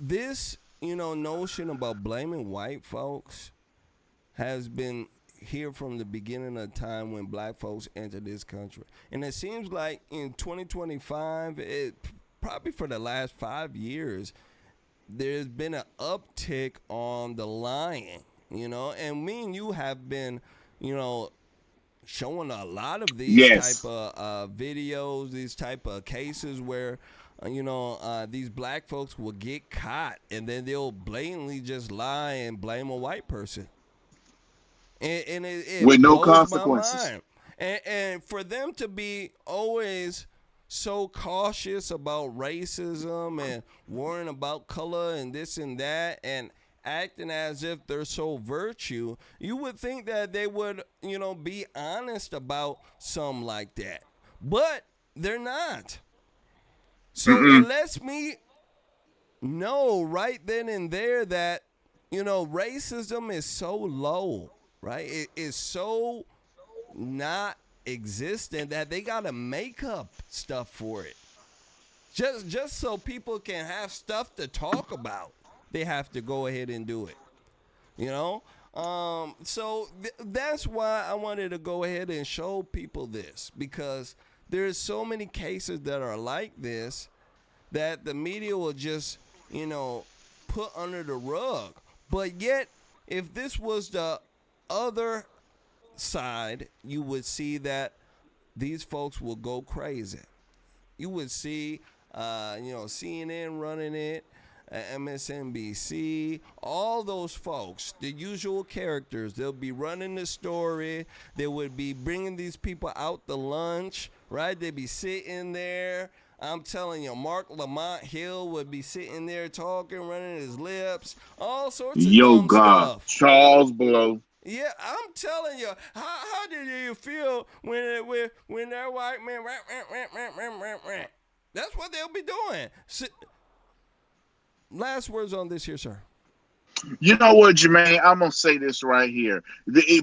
This, notion about blaming white folks has been here from the beginning of time when black folks entered this country. And it seems like in 2025, probably for the last 5 years, there's been an uptick on the lying. And me and you have been, showing a lot of these type of videos, these type of cases where, these black folks will get caught and then they'll blatantly just lie and blame a white person. And it with no blows consequences. my mind. And for them to be always so cautious about racism and worrying about color and this and that and acting as if they're so virtue, you would think that they would, be honest about something like that. But they're not. So it lets me know right then and there that, racism is so low, right? It is so not existent that they got to make up stuff for it. Just so people can have stuff to talk about. They have to go ahead and do it, So that's why I wanted to go ahead and show people this, because there's so many cases that are like this that the media will just, put under the rug. But yet, if this was the other side, you would see that these folks will go crazy. You would see, CNN running it. MSNBC, all those folks, the usual characters, they'll be running the story. They would be bringing these people out to lunch, right? They'd be sitting there. I'm telling you, Mark Lamont Hill would be sitting there talking, running his lips, all sorts of dumb stuff. Charles Blow. Yeah, I'm telling you, how did you feel when that white man, that's what they'll be doing. Last words on this here, sir. You know what, Jermain? I'm going to say this right here.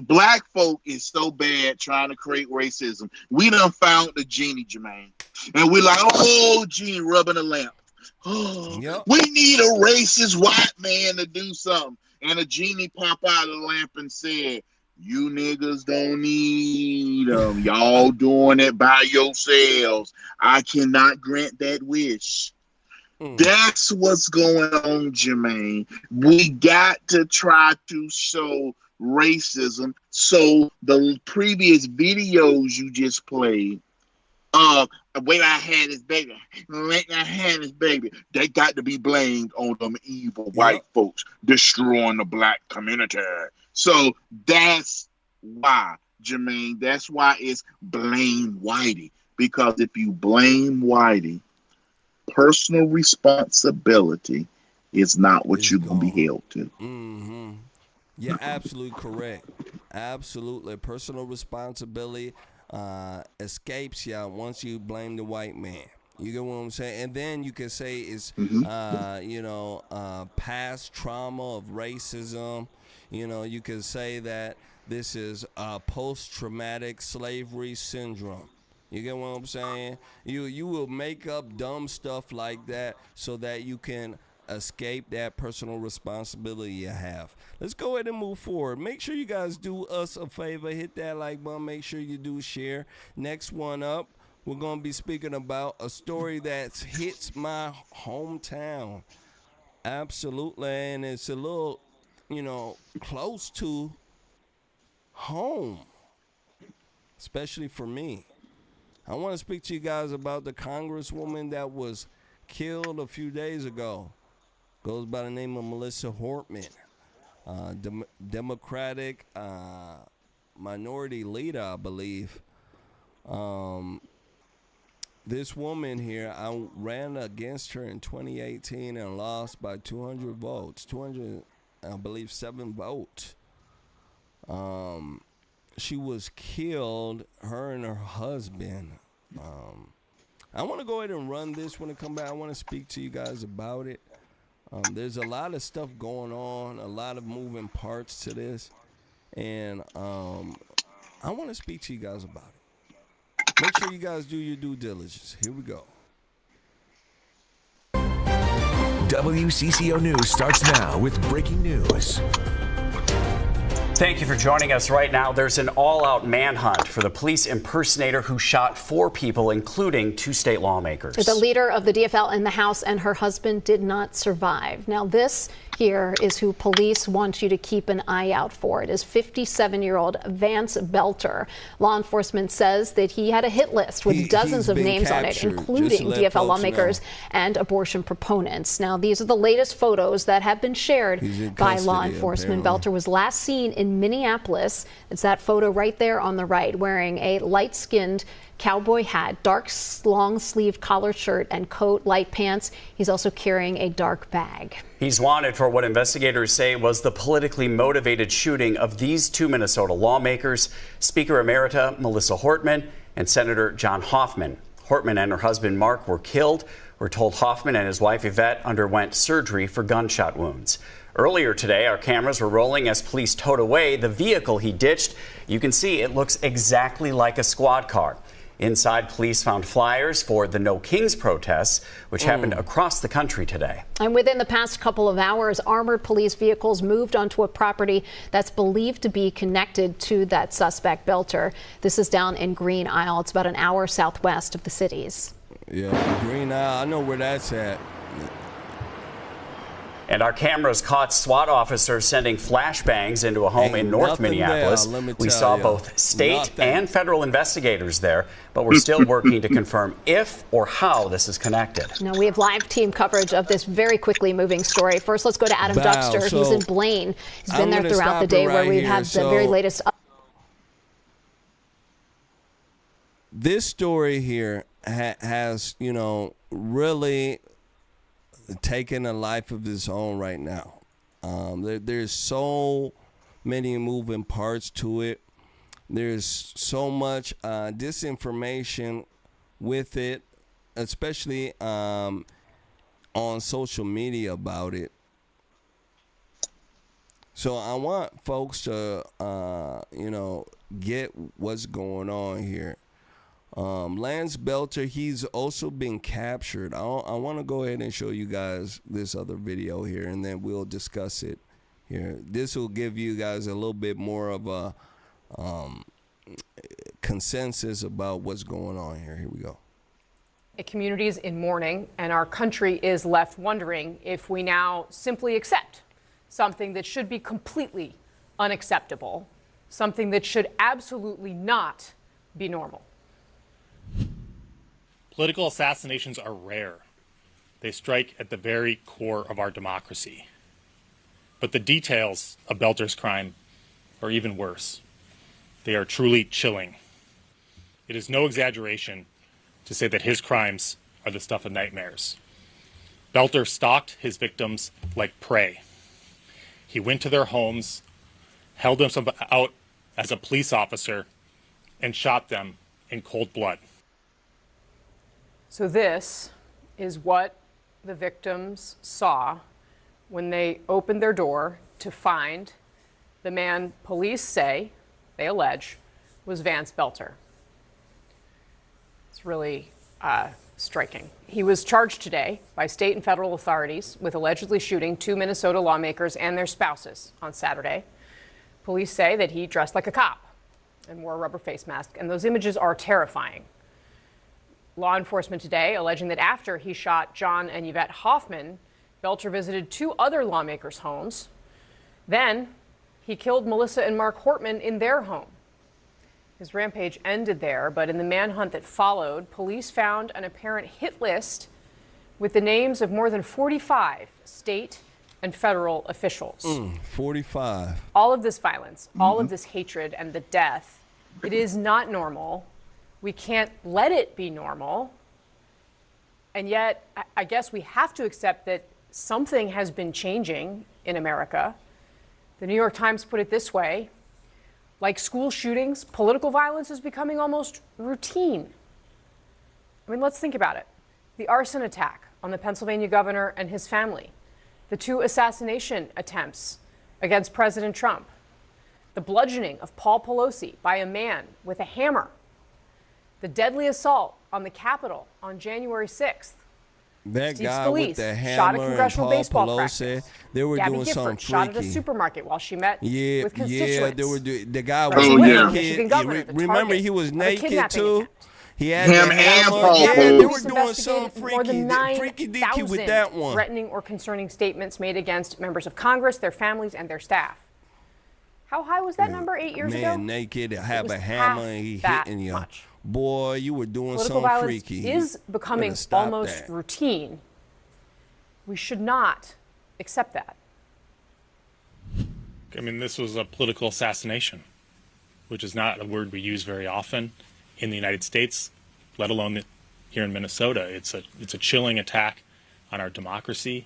Black folk is so bad trying to create racism. We done found the genie, Jermain. And we're like, oh, genie rubbing a lamp. Oh, we need a racist white man to do something. And a genie pop out of the lamp and said, you niggas don't need freedom. Y'all doing it by yourselves. I cannot grant that wish. That's what's going on, Jermain. We got to try to show racism. So the previous videos you just played, when I had his baby, they got to be blamed on them evil white folks destroying the black community. So that's why, Jermain, that's why it's blame Whitey. Because if you blame Whitey, personal responsibility is not what you're going to be held to. Mm-hmm. Yeah, absolutely correct. Absolutely. Personal responsibility escapes you once you blame the white man. You get what I'm saying? And then you can say it's, past trauma of racism. You can say that this is post-traumatic slavery syndrome. You get what I'm saying? You will make up dumb stuff like that so that you can escape that personal responsibility you have. Let's go ahead and move forward. Make sure you guys do us a favor. Hit that like button. Make sure you do share. Next one up, we're going to be speaking about a story that hits my hometown. Absolutely. And it's a little, close to home, especially for me. I want to speak to you guys about the congresswoman that was killed a few days ago. Goes by the name of Melissa Hortman, Democratic minority leader, I believe. This woman here, I ran against her in 2018 and lost by 200 votes, 7 votes. She was killed, her and her husband. I want to go ahead and run this when I come back. I want to speak to you guys about it. There's a lot of stuff going on, a lot of moving parts to this. And I want to speak to you guys about it. Make sure you guys do your due diligence. Here we go. WCCO News starts now with breaking news. Thank you for joining us right now. There's an all-out manhunt for the police impersonator who shot 4 people, including 2 state lawmakers. The leader of the DFL in the House and her husband did not survive. Now, this here is who police want you to keep an eye out for. It is 57-year-old Vance Belter. Law enforcement says that he had a hit list with dozens of names on it, including DFL lawmakers and abortion proponents. Now, these are the latest photos that have been shared by law enforcement. Belter was last seen in Minneapolis. It's that photo right there on the right, wearing a light-skinned cowboy hat, dark long-sleeved collar shirt and coat, light pants. He's also carrying a dark bag. He's wanted for what investigators say was the politically motivated shooting of these 2 Minnesota lawmakers, Speaker Emerita Melissa Hortman and Senator John Hoffman. Hortman and her husband Mark were killed. We're told Hoffman and his wife Yvette underwent surgery for gunshot wounds. Earlier today, our cameras were rolling as police towed away the vehicle he ditched. You can see it looks exactly like a squad car. Inside, police found flyers for the No Kings protests, which happened across the country today. And within the past couple of hours, armored police vehicles moved onto a property that's believed to be connected to that suspect, Belter. This is down in Green Isle. It's about an hour southwest of the cities. Yeah, Green Isle, I know where that's at. And our cameras caught SWAT officers sending flashbangs into a home in North Minneapolis. We saw both state and federal investigators there, but we're still working to confirm if or how this is connected. Now, we have live team coverage of this very quickly moving story. First, let's go to Adam Duxter. He's in Blaine. He's been there throughout the day where we have the very latest. This story here has, really taking a life of its own right now. There's so many moving parts to it. There's so much disinformation with it, especially on social media about it. So I want folks to, get what's going on here. Lance Belter, he's also been captured. I want to go ahead and show you guys this other video here, and then we'll discuss it here. This will give you guys a little bit more of a consensus about what's going on here. Here we go. Communities in mourning, and our country is left wondering if we now simply accept something that should be completely unacceptable, something that should absolutely not be normal. Political assassinations are rare. They strike at the very core of our democracy. But the details of Belter's crime are even worse. They are truly chilling. It is no exaggeration to say that his crimes are the stuff of nightmares. Belter stalked his victims like prey. He went to their homes, held them out as a police officer, and shot them in cold blood. So this is what the victims saw when they opened their door to find the man police say, they allege, was Vance Belter. It's really striking. He was charged today by state and federal authorities with allegedly shooting 2 Minnesota lawmakers and their spouses on Saturday. Police say that he dressed like a cop and wore a rubber face mask, and those images are terrifying. Law enforcement today alleging that after he shot John and Yvette Hoffman, Belter visited 2 other lawmakers' homes. Then he killed Melissa and Mark Hortman in their home. His rampage ended there, but in the manhunt that followed, police found an apparent hit list with the names of more than 45 state and federal officials. 45. All of this violence, all of this hatred and the death, it is not normal. We can't let it be normal. And yet, I guess we have to accept that something has been changing in America. The New York Times put it this way: like school shootings, political violence is becoming almost routine. I mean, let's think about it. The arson attack on the Pennsylvania governor and his family, the 2 assassination attempts against President Trump, the bludgeoning of Paul Pelosi by a man with a hammer, the deadly assault on the Capitol on January 6th. That Steve guy Scalise with the hammer shot at congressional and Paul baseball Pelosi, practice. they were Gabby doing Gifford something shot at a freaky. supermarket while she met Yeah, with constituents. they were the guy was President Whitmer, naked. Michigan governor, the Remember, target he was of a naked kidnapping too. attempt. He had Him the and hammer. Paul Yeah, Pelosi. they were Police doing something investigated more than freaky deaky with 9,000 that one. threatening or concerning statements made against members of Congress, their families, and their staff. How high was that number 8 years ago? Man naked, have was a hammer, half and he that hitting you. much. Boy, you were doing Political something violence freaky. is becoming Better stop almost that. routine. We should not accept that. I mean, this was a political assassination, which is not a word we use very often in the United States, let alone here in Minnesota. It's a chilling attack on our democracy,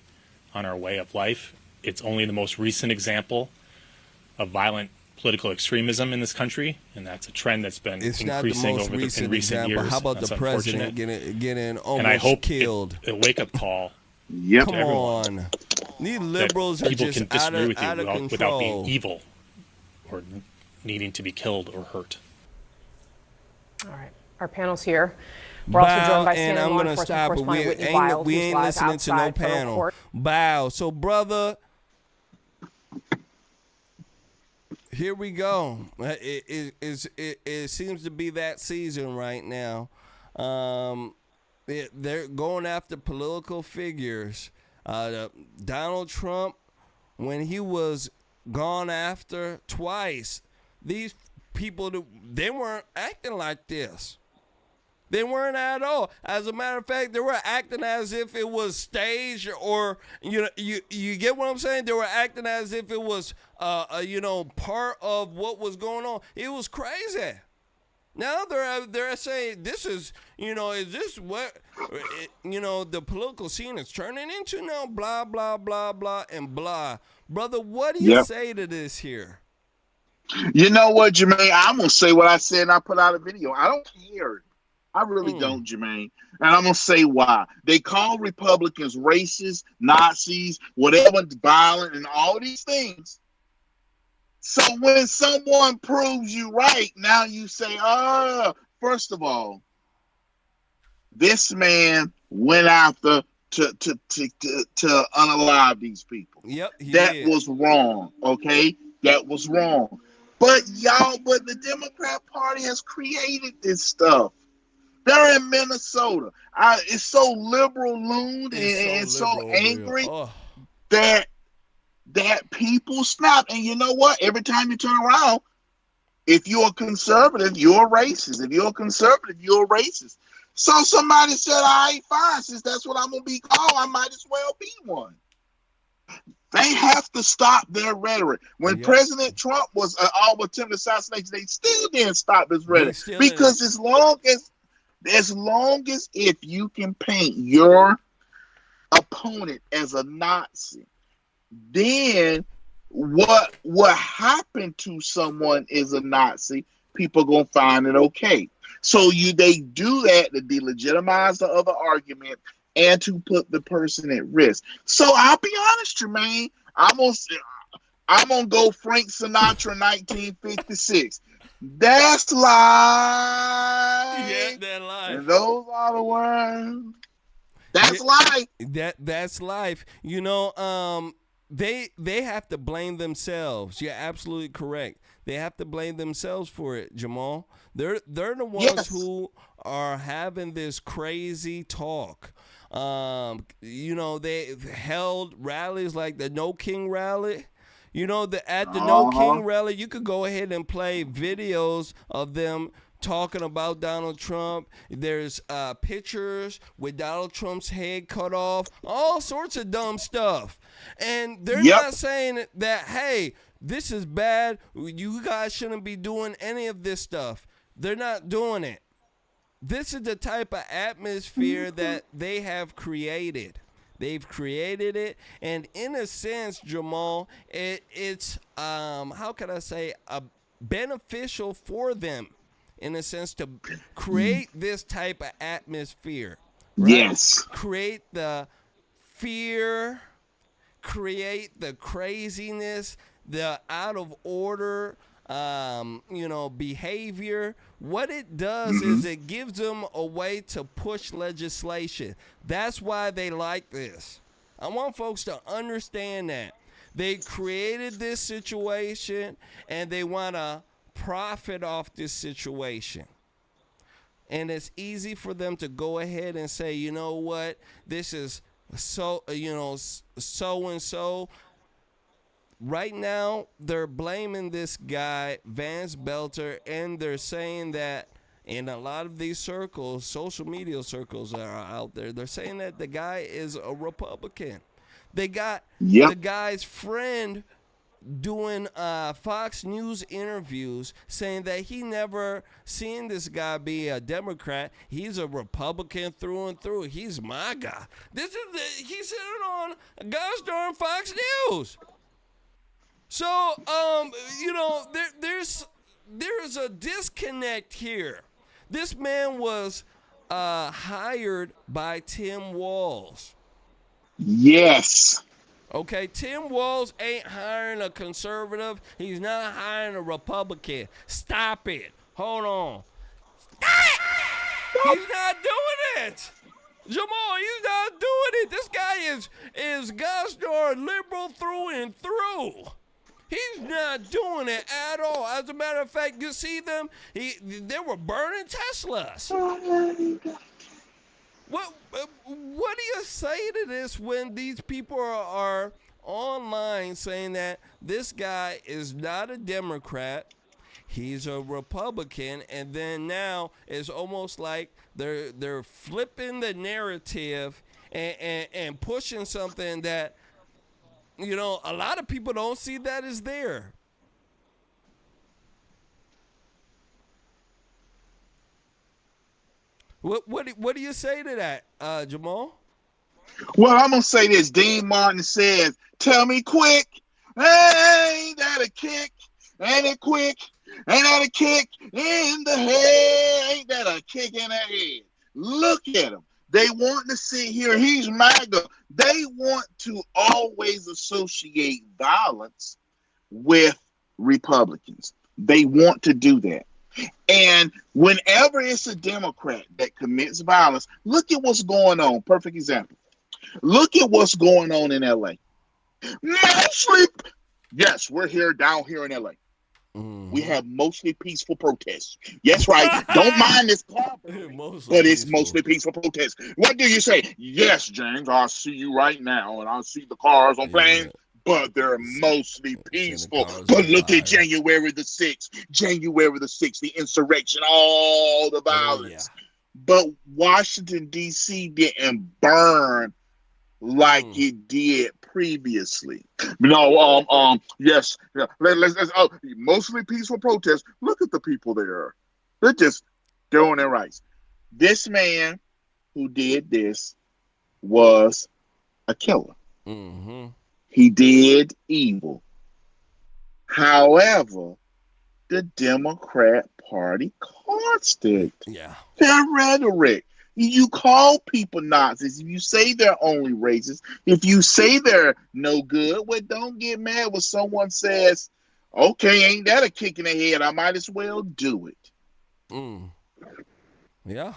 on our way of life. It's only the most recent example of violent political extremism in this country, and that's a trend that's been increasing over in recent years. How about that's the president unfortunate. getting almost And I hope killed? a wake-up call. Yep. Come on. These liberals are people just can disagree with out you of without being control. evil or needing to be killed or hurt. All right. Our panel's here. We're also joined by and CNN I'm law gonna enforcement stop it. correspondent Whitney Wild, We who's ain't live listening to no outside federal panel. court. Bow. So, brother, here we go. It seems to be that season right now. They're going after political figures. Donald Trump, when he was gone after twice, these people, they weren't acting like this. They weren't at all. As a matter of fact, they were acting as if it was staged, or you get what I'm saying? They were acting as if it was part of what was going on. It was crazy. Now they're saying this is this what the political scene is turning into now? Blah blah blah blah and blah. Brother, what do you say to this here? You know what, Jermain? I'm gonna say what I said, and I put out a video. I don't care. I really don't, Jermain. And I'm going to say why. They call Republicans racist, Nazis, whatever, violent, and all these things. So when someone proves you right, now you say, first of all, this man went after to unalive these people. Yep, that was wrong, okay? That was wrong. But the Democrat Party has created this stuff. They're in Minnesota. It's so liberal looned and so angry that people snap. And you know what? Every time you turn around, if you're a conservative, you're a racist. If you're a conservative, you're a racist. So somebody said, all right, fine, since that's what I'm going to be called, I might as well be one. They have to stop their rhetoric. When President Trump was all attempted assassination, they still didn't stop his rhetoric. Because as long as if you can paint your opponent as a Nazi, then what happened to someone is a Nazi, people gonna find it okay. So they do that to delegitimize the other argument and to put the person at risk. So I'll be honest, Jermain, I'm gonna go Frank Sinatra 1956. That's life. Yeah, that life. And those are the words. That's life. That's life. You know, they have to blame themselves. You're absolutely correct. They have to blame themselves for it, Jamal. They're the ones who are having this crazy talk. You know, they held rallies like the No King rally. You know, at the No King rally, you could go ahead and play videos of them talking about Donald Trump. There's pictures with Donald Trump's head cut off, all sorts of dumb stuff. And they're not saying that, hey, this is bad. You guys shouldn't be doing any of this stuff. They're not doing it. This is the type of atmosphere that they have created. They've created it, and in a sense, Jamal, it's how can I say, beneficial for them, in a sense, to create this type of atmosphere. Right? Yes. Create the fear, create the craziness, the out of order, behavior. What it does is it gives them a way to push legislation. That's why they like this. I want folks to understand that. They created this situation and they want to profit off this situation. And it's easy for them to go ahead and say, you know what, this is so and so. Right now, they're blaming this guy, Vance Belter, and they're saying that in a lot of these circles, social media circles that are out there, they're saying that the guy is a Republican. They got the guy's friend doing Fox News interviews saying that he never seen this guy be a Democrat. He's a Republican through and through. He's my guy. He's sitting on gosh darn Fox News. So, there's a disconnect here. This man was hired by Tim Walz. Yes. Okay, Tim Walz ain't hiring a conservative. He's not hiring a Republican. Stop it. Hold on. He's not doing it. Jamal, he's not doing it. This guy is gosh darn liberal through and through. He's not doing it at all. As a matter of fact, you see them, they were burning Teslas. What do you say to this when these people are online saying that this guy is not a Democrat, he's a Republican, and then now it's almost like they're flipping the narrative and pushing something that, you know, a lot of people don't see that as there. What do you say to that, Jamal? Well, I'm going to say this. Dean Martin says, tell me quick, ain't that a kick? Ain't it quick? Ain't that a kick in the head? Ain't that a kick in the head? Look at him. They want to sit here. He's MAGA. They want to always associate violence with Republicans. They want to do that. And whenever it's a Democrat that commits violence, look at what's going on. Perfect example. Look at what's going on in LA. Mostly, yes, we're here down here in LA. We have mostly peaceful protests. Yes, right. Don't mind this car, but it's mostly peaceful protests. What do you say? Yes, James, I'll see you right now, and I'll see the cars on planes. But they're mostly peaceful. But look at January the 6th. January the 6th, the insurrection, all the violence. But Washington, D.C. didn't burn like it did previously. No, yes. Yeah. Let's mostly peaceful protests. Look at the people there. They're just doing their rights. This man who did this was a killer. Mm-hmm. He did evil. However, the Democrat Party constant. Yeah. Their rhetoric. You call people Nazis. If you say they're only racist, if you say they're no good, well, don't get mad when someone says, okay, ain't that a kick in the head? I might as well do it. Yeah.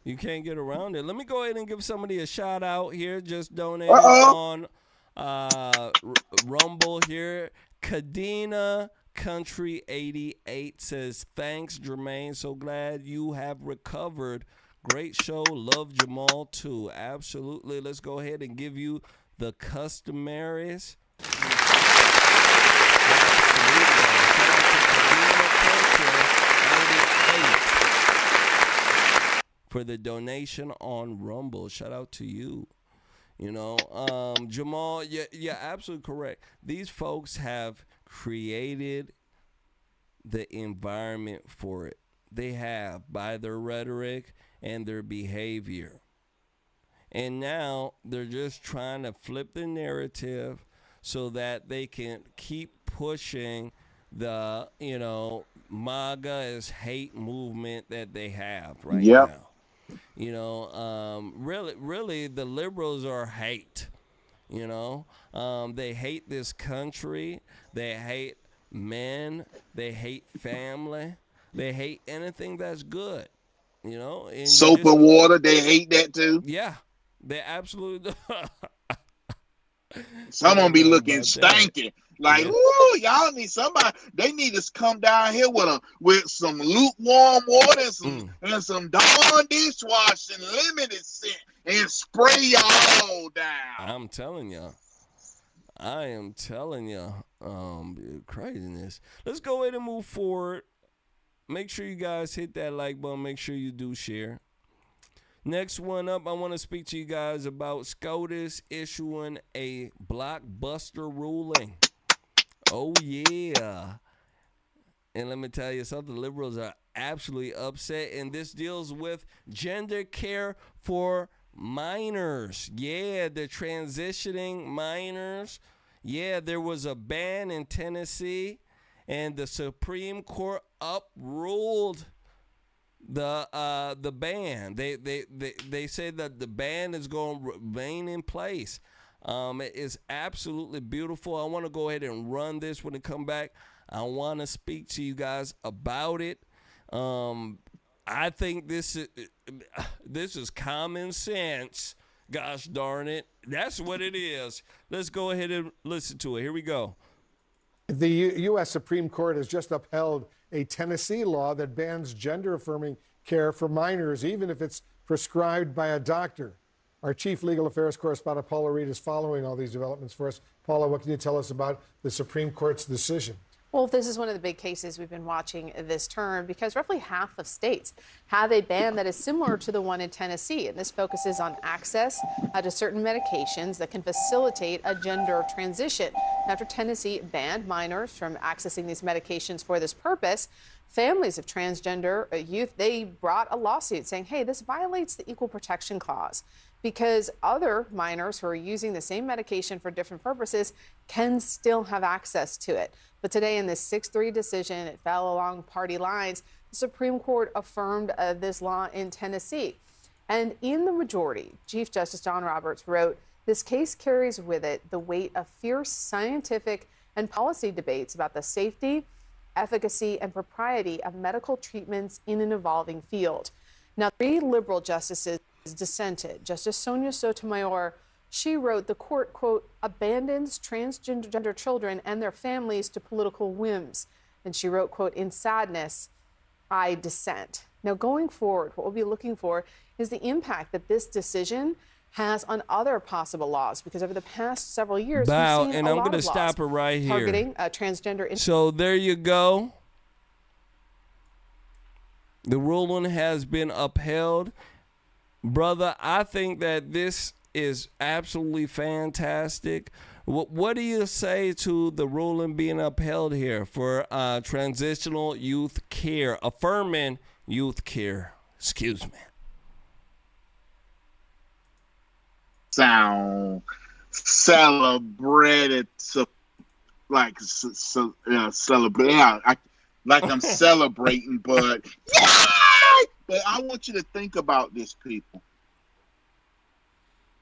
You can't get around it. Let me go ahead and give somebody a shout out here. Just donated on Rumble here. Kadena Country 88 says, thanks, Jermain. So glad you have recovered. Great show. Love Jamal too. Absolutely. Let's go ahead and give you the customaries. For the donation on Rumble. Shout out to you. You know, Jamal, you're absolutely correct. These folks have created the environment for it. They have, by their rhetoric and their behavior. And now they're just trying to flip the narrative so that they can keep pushing the, MAGA is hate movement that they have right now. Really, the liberals are hate. They hate this country. They hate men. They hate family. They hate anything that's good. And soap and water, they hate that too. Yeah, they absolutely. Some of them be looking stanky. Like, ooh, y'all need somebody. They need to come down here with some lukewarm water and some Dawn dishwashing limited scent and spray y'all down. I'm telling you. I am telling you. Craziness. Let's go ahead and move forward. Make sure you guys hit that like button. Make sure you do share. Next one up, I want to speak to you guys about SCOTUS issuing a blockbuster ruling. Oh, yeah. And let me tell you something. Liberals are absolutely upset. And this deals with gender care for minors. Yeah, the transitioning minors. Yeah, there was a ban in Tennessee. And the Supreme Court upruled the ban. They say that the ban is going to remain in place. It is absolutely beautiful. I want to go ahead and run this when it come back. I want to speak to you guys about it. I think this is common sense. Gosh darn it. That's what it is. Let's go ahead and listen to it. Here we go. The U.S. Supreme Court has just upheld a Tennessee law that bans gender-affirming care for minors, even if it's prescribed by a doctor. Our chief legal affairs correspondent, Paula Reed, is following all these developments for us. Paula, what can you tell us about the Supreme Court's decision? Well, this is one of the big cases we've been watching this term because roughly half of states have a ban that is similar to the one in Tennessee. And this focuses on access to certain medications that can facilitate a gender transition. After Tennessee banned minors from accessing these medications for this purpose, families of transgender youth, they brought a lawsuit saying, hey, this violates the Equal Protection Clause, because other minors who are using the same medication for different purposes can still have access to it. But today in this 6-3 decision, it fell along party lines. The Supreme Court affirmed this law in Tennessee. And in the majority, Chief Justice John Roberts wrote, this case carries with it the weight of fierce scientific and policy debates about the safety, efficacy, and propriety of medical treatments in an evolving field. Now, 3 liberal justices dissented. Justice Sonia Sotomayor, she wrote, the court, quote, abandons transgender children and their families to political whims. And she wrote, quote, "In sadness, I dissent." Now, going forward, what we'll be looking for is the impact that this decision has on other possible laws, because over the past several years, we've seen and a I'm lot gonna of stop laws it right here. targeting transgender. So there you go. The ruling has been upheld. Brother, I think that this is absolutely fantastic. What do you say to the ruling being upheld here for transitional youth care, affirming youth care? Excuse me. Sound celebrated, like celebrate. Yeah, like I'm celebrating, but yeah. But I want you to think about this, people.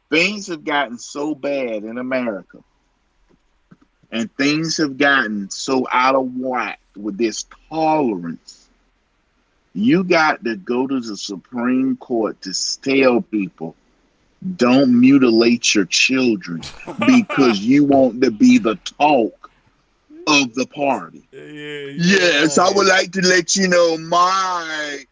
Things have gotten so bad in America, and things have gotten so out of whack with this tolerance. You got to go to the Supreme Court to tell people, don't mutilate your children because you want to be the talk of the party. Yes, I would like to let you know my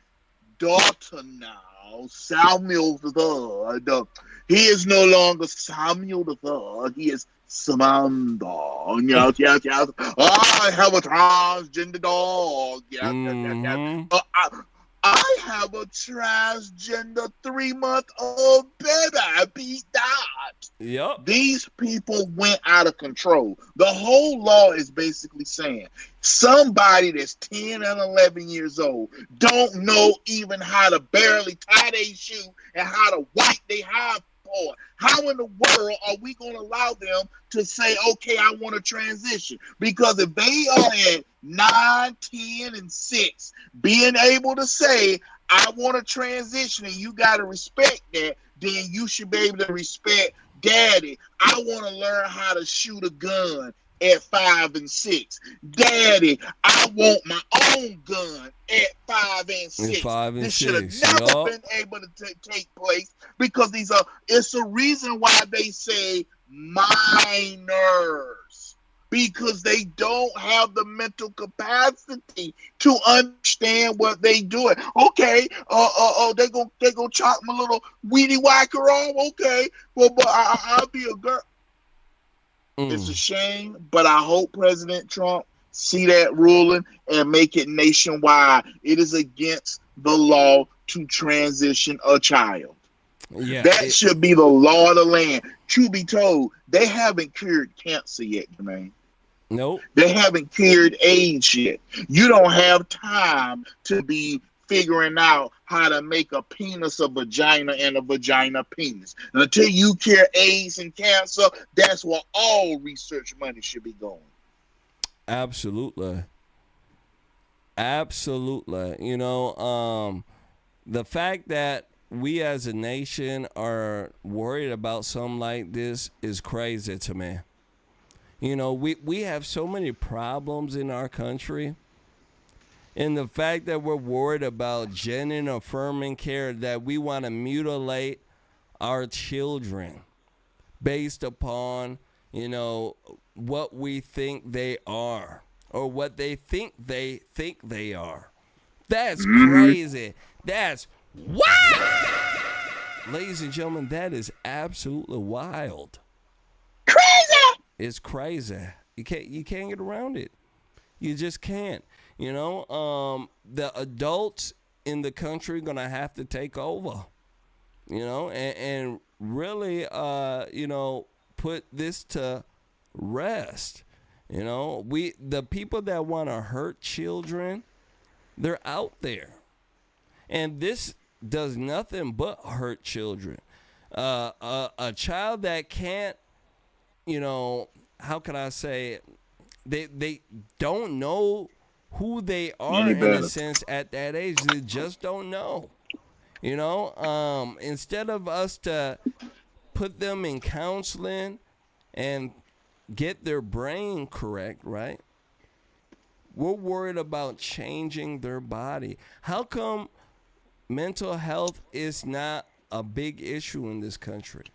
daughter now, Samuel the Third. He is no longer Samuel the Third. He is Samantha. Yes. I have a transgender dog. Yes. I have a transgender 3-month-old baby. I beat that. Yep. These people went out of control. The whole law is basically saying somebody that's 10 and 11 years old don't know even how to barely tie their shoe and how to wipe their high for. How in the world are we going to allow them to say, okay, I want to transition? Because if they are at 9, 10, and 6, being able to say, I want to transition, and you got to respect that, then you should be able to respect, Daddy, I want to learn how to shoot a gun at 5 and 6. Daddy, I want my own gun at 5 and 6. This should have never been able to take place, because it's a reason why they say minors, because they don't have the mental capacity to understand what they doing. Okay, they gonna chop my little weedy whacker off. Okay, but I'll be a girl. It's a shame, but I hope President Trump see that ruling and make it nationwide. It is against the law to transition a child. Yeah, that should be the law of the land. Truth be told, they haven't cured cancer yet, Jermain. Nope. They haven't cured AIDS yet. You don't have time to be figuring out how to make a penis a vagina and a vagina penis. And until you cure AIDS and cancer, that's where all research money should be going. Absolutely. You know, the fact that we as a nation are worried about something like this is crazy to me. You know, we have so many problems in our country. And the fact that we're worried about gender affirming care, that we want to mutilate our children based upon, you know, what we think they are or what they think they are. That's crazy. That's wild. Ladies and gentlemen, that is absolutely wild. Crazy. It's crazy. You can't get around it. You just can't. You know, the adults in the country are going to have to take over, you know, and really, you know, put this to rest. You know, the people that want to hurt children, they're out there. And this does nothing but hurt children. A child that can't, you know, how can I say it? They don't know who they are in a sense at that age. They just don't know. You know, instead of us to put them in counseling and get their brain correct, right? We're worried about changing their body. How come mental health is not a big issue in this country?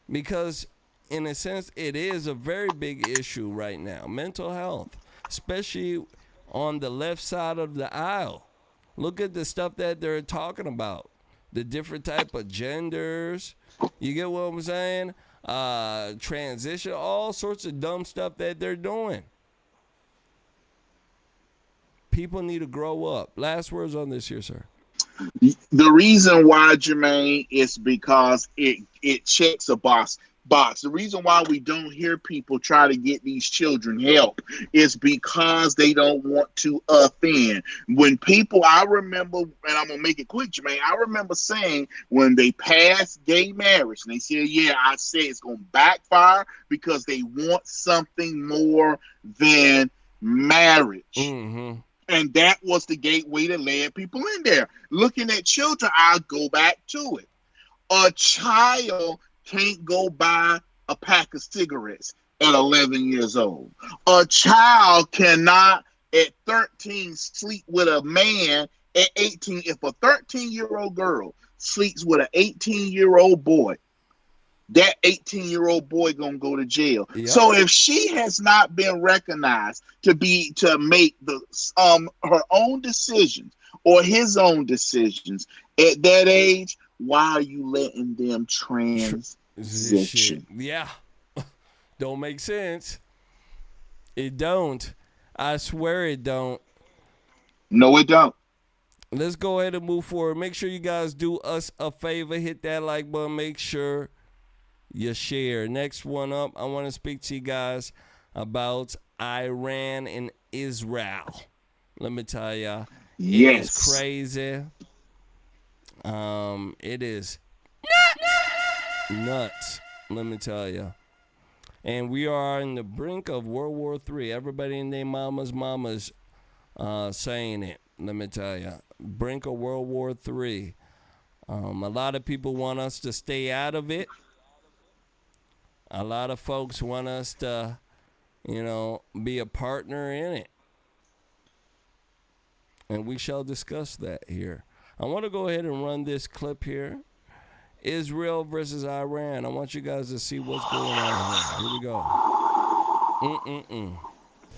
Because in a sense, it is a very big issue right now. Mental health. especially on the left side of the aisle. Look at the stuff that they're talking about. The different type of genders. You get what I'm saying? Transition, all sorts of dumb stuff that they're doing. People need to grow up. Last words on this here, sir. The reason why, Jermaine, is because it checks a box. The reason why we don't hear people try to get these children help is because they don't want to offend. When people, I remember, and I'm going to make it quick, Jermaine, I remember saying when they passed gay marriage, and they said, yeah, I said it's going to backfire because they want something more than marriage. Mm-hmm. And that was the gateway that led people in there. Looking at children, I'll go back to it. A child can't go buy a pack of cigarettes at 11 years old. A child cannot at 13 sleep with a man at 18. If a 13-year-old girl sleeps with an 18-year-old boy, that 18-year-old boy gonna go to jail. Yep. So if she has not been recognized to make the her own decisions or his own decisions at that age, why are you letting them transition? Yeah. Don't make sense. It don't. I swear it don't. No, it don't. Let's go ahead and move forward. Make sure you guys do us a favor. Hit that like button. Make sure you share. Next one up, I want to speak to you guys about Iran and Israel. Let me tell you, it is crazy. It is nuts. Let me tell you. And we are on the brink of World War III. Everybody and their mamas saying it. Let me tell you, brink of World War III. A lot of people want us to stay out of it. A lot of folks want us to, be a partner in it. And we shall discuss that here. I want to go ahead and run this clip here. Israel versus Iran. I want you guys to see what's going on here. Here we go.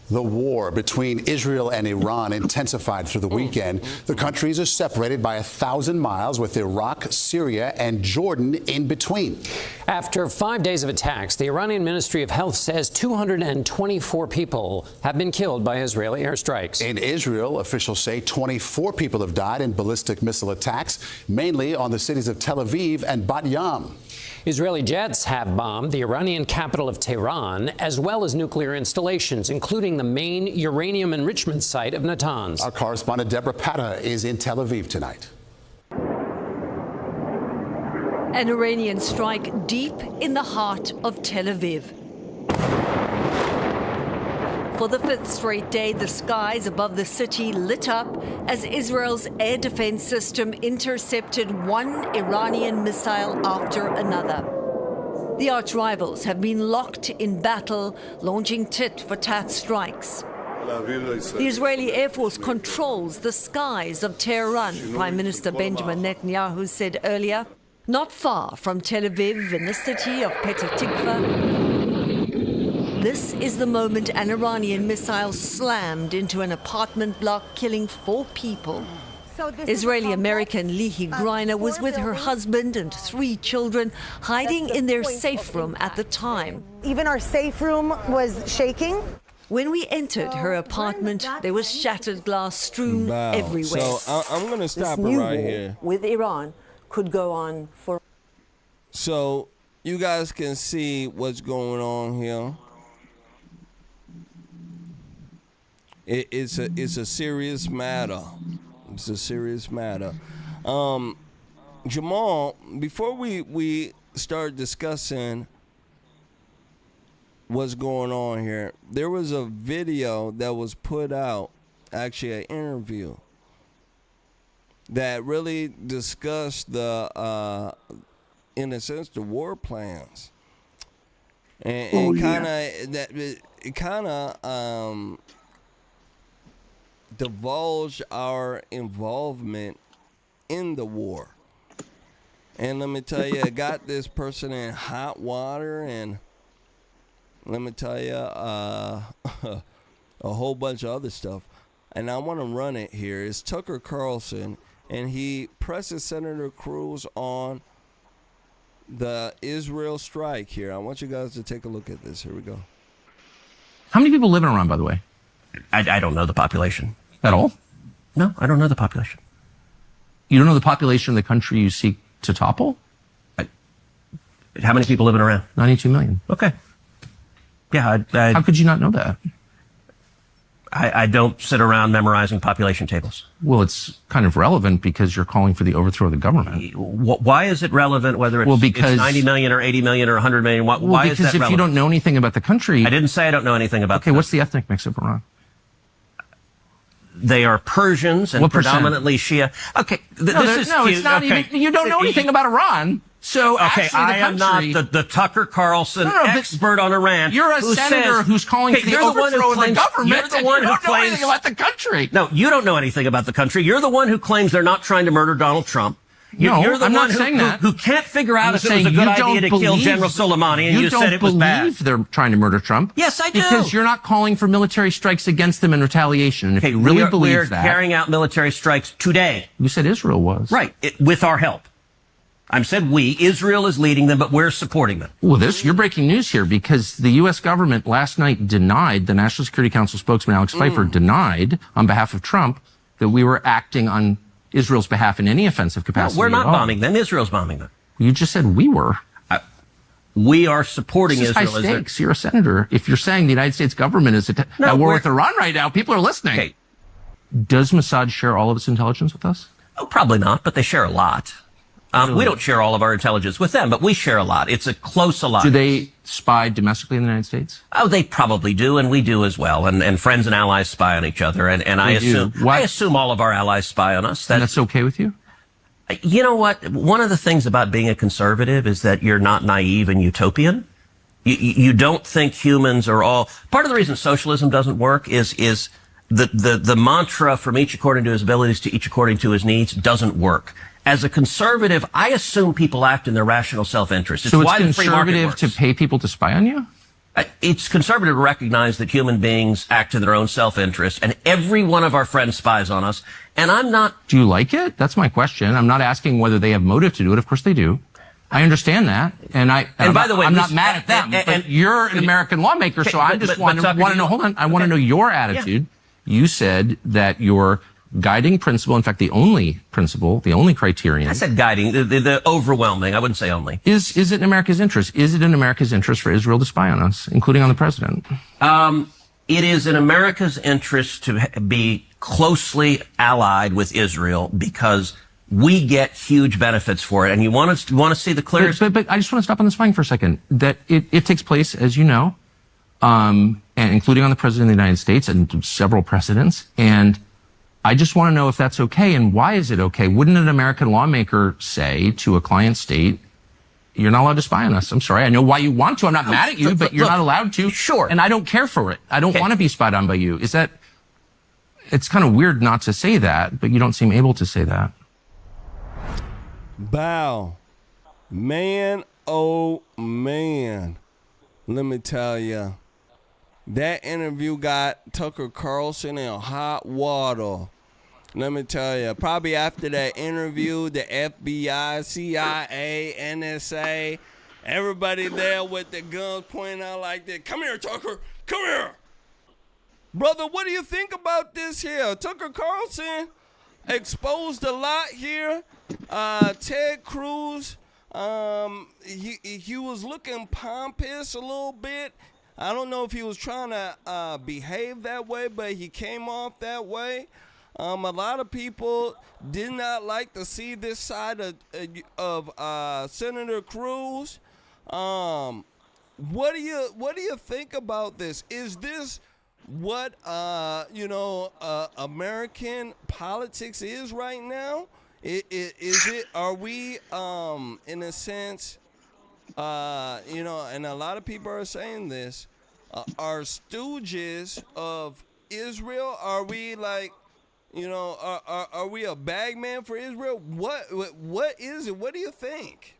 The war between Israel and Iran intensified through the weekend. The countries are separated by 1,000 miles, with Iraq, Syria, and Jordan in between. After 5 days of attacks, the Iranian Ministry of Health says 224 people have been killed by Israeli airstrikes. In Israel, officials say 24 people have died in ballistic missile attacks, mainly on the cities of Tel Aviv and Bat Yam. Israeli jets have bombed the Iranian capital of Tehran, as well as nuclear installations, including the main uranium enrichment site of Natanz. Our correspondent Deborah Patta is in Tel Aviv tonight. An Iranian strike deep in the heart of Tel Aviv. For the fifth straight day, the skies above the city lit up as Israel's air defense system intercepted one Iranian missile after another. The arch rivals have been locked in battle, launching tit-for-tat strikes. The Israeli Air Force controls the skies of Tehran, Prime Minister Benjamin Netanyahu said earlier. Not far from Tel Aviv, in the city of Petah Tikva, this is the moment an Iranian missile slammed into an apartment block, killing 4 people. Israeli-American Lihi Greiner was with her husband and 3 children, hiding in their safe room at the time. Even our safe room was shaking. When we entered her apartment, there was shattered glass strewn everywhere. So I'm going to stop it right here. With Iran could go on for. So you guys can see what's going on here. It's a serious matter. It's a serious matter. Jamal, before we start discussing what's going on here, there was a video that was put out, actually an interview, that really discussed the, in a sense, the war plans, and kind of divulge our involvement in the war. And let me tell you, it got this person in hot water, and let me tell you, a whole bunch of other stuff. And I want to run it here. It's Tucker Carlson, and he presses Senator Cruz on the Israel strike here. I want you guys to take a look at this. Here we go. How many people live in Iran, by the way? I don't know the population. At all? No, I don't know the population. You don't know the population of the country you seek to topple? How many people live in Iran? 92 million. Okay. Yeah. How could you not know that? I don't sit around memorizing population tables. Well, it's kind of relevant because you're calling for the overthrow of the government. Why is it relevant whether it's 90 million or 80 million or 100 million? Why is that relevant? Because if you don't know anything about the country... I didn't say I don't know anything about Okay, what's the ethnic mix of Iran? They are Persians and What percent? predominantly Shia. Okay, this is cute. it's not Okay. even... You don't know anything about Iran. So Okay, actually, I am not the Tucker Carlson expert on Iran. You're a senator who's calling for the overthrow of the government. You're the one and you who don't know claims anything about the country. No, you don't know anything about the country. You're the one who claims they're not trying to murder Donald Trump. You're the I'm one not saying that. who can't figure out I'm if it was a good idea to kill General Soleimani, and you said it was bad. You don't believe they're trying to murder Trump. Yes, I do. Because you're not calling for military strikes against them in retaliation. And if you really believe we're that... carrying out military strikes today. You said Israel was. Right, with our help. I said we. Israel is leading them, but we're supporting them. Well, you're breaking news here because the U.S. government last night denied, the National Security Council spokesman Alex Pfeiffer denied on behalf of Trump that we were acting on Israel's behalf in any offensive capacity. No, we're not at all. bombing them. Israel's bombing them. You just said we were. We are supporting This is Israel. high stakes. You're a senator. If you're saying the United States government is at war with Iran right now, people are listening. Okay. Does Mossad share all of its intelligence with us? Oh, probably not, but they share a lot. We don't share all of our intelligence with them, but we share a lot. It's a close alliance. Do they spy domestically in the United States? Oh, they probably do, and we do as well. And friends and allies spy on each other. And I assume all of our allies spy on us. And that's okay with you? You know what? One of the things about being a conservative is that you're not naive and utopian. You don't think humans are all... Part of the reason socialism doesn't work is the mantra from each according to his abilities to each according to his needs doesn't work. As a conservative, I assume people act in their rational self-interest. So it's why the free market conservative works. to pay people to spy on you? It's conservative to recognize that human beings act in their own self-interest, and every one of our friends spies on us, and I'm not... Do you like it? That's my question. I'm not asking whether they have motive to do it. Of course they do. I understand that, and by the way, I'm not mad at them. But you're an American lawmaker, so I just want to know. Hold on, I want to know your attitude. Yeah. You said that your guiding principle, in fact, the only principle, the only criterion. I said guiding, the overwhelming. I wouldn't say only. Is it in America's interest? Is it in America's interest for Israel to spy on us, including on the president? It is in America's interest to be closely allied with Israel because we get huge benefits for it. And you want to see the clearest... But I just want to stop on the spying for a second. That it takes place, as you know, and including on the president of the United States and several presidents. And I just want to know if that's okay and why is it okay? Wouldn't an American lawmaker say to a client state, you're not allowed to spy on us? I'm sorry. I know why you want to. I'm not mad at you, but you're not allowed to. Sure. And I don't care for it. I don't want to be spied on by you. It's kind of weird not to say that, but you don't seem able to say that. Bow. Man, oh man. Let me tell you. That interview got Tucker Carlson in hot water. Let me tell you, probably after that interview, the FBI, CIA, NSA, everybody there with the guns pointing out like that. Come here, Tucker. Come here. Brother, what do you think about this here? Tucker Carlson exposed a lot here. Ted Cruz, he was looking pompous a little bit. I don't know if he was trying to behave that way, but he came off that way. A lot of people did not like to see this side of Senator Cruz. What do you think about this? Is this what American politics is right now? Is it? Are we in a sense? And a lot of people are saying this, are stooges of Israel? Are we like, are we a bagman for Israel? What is it? What do you think?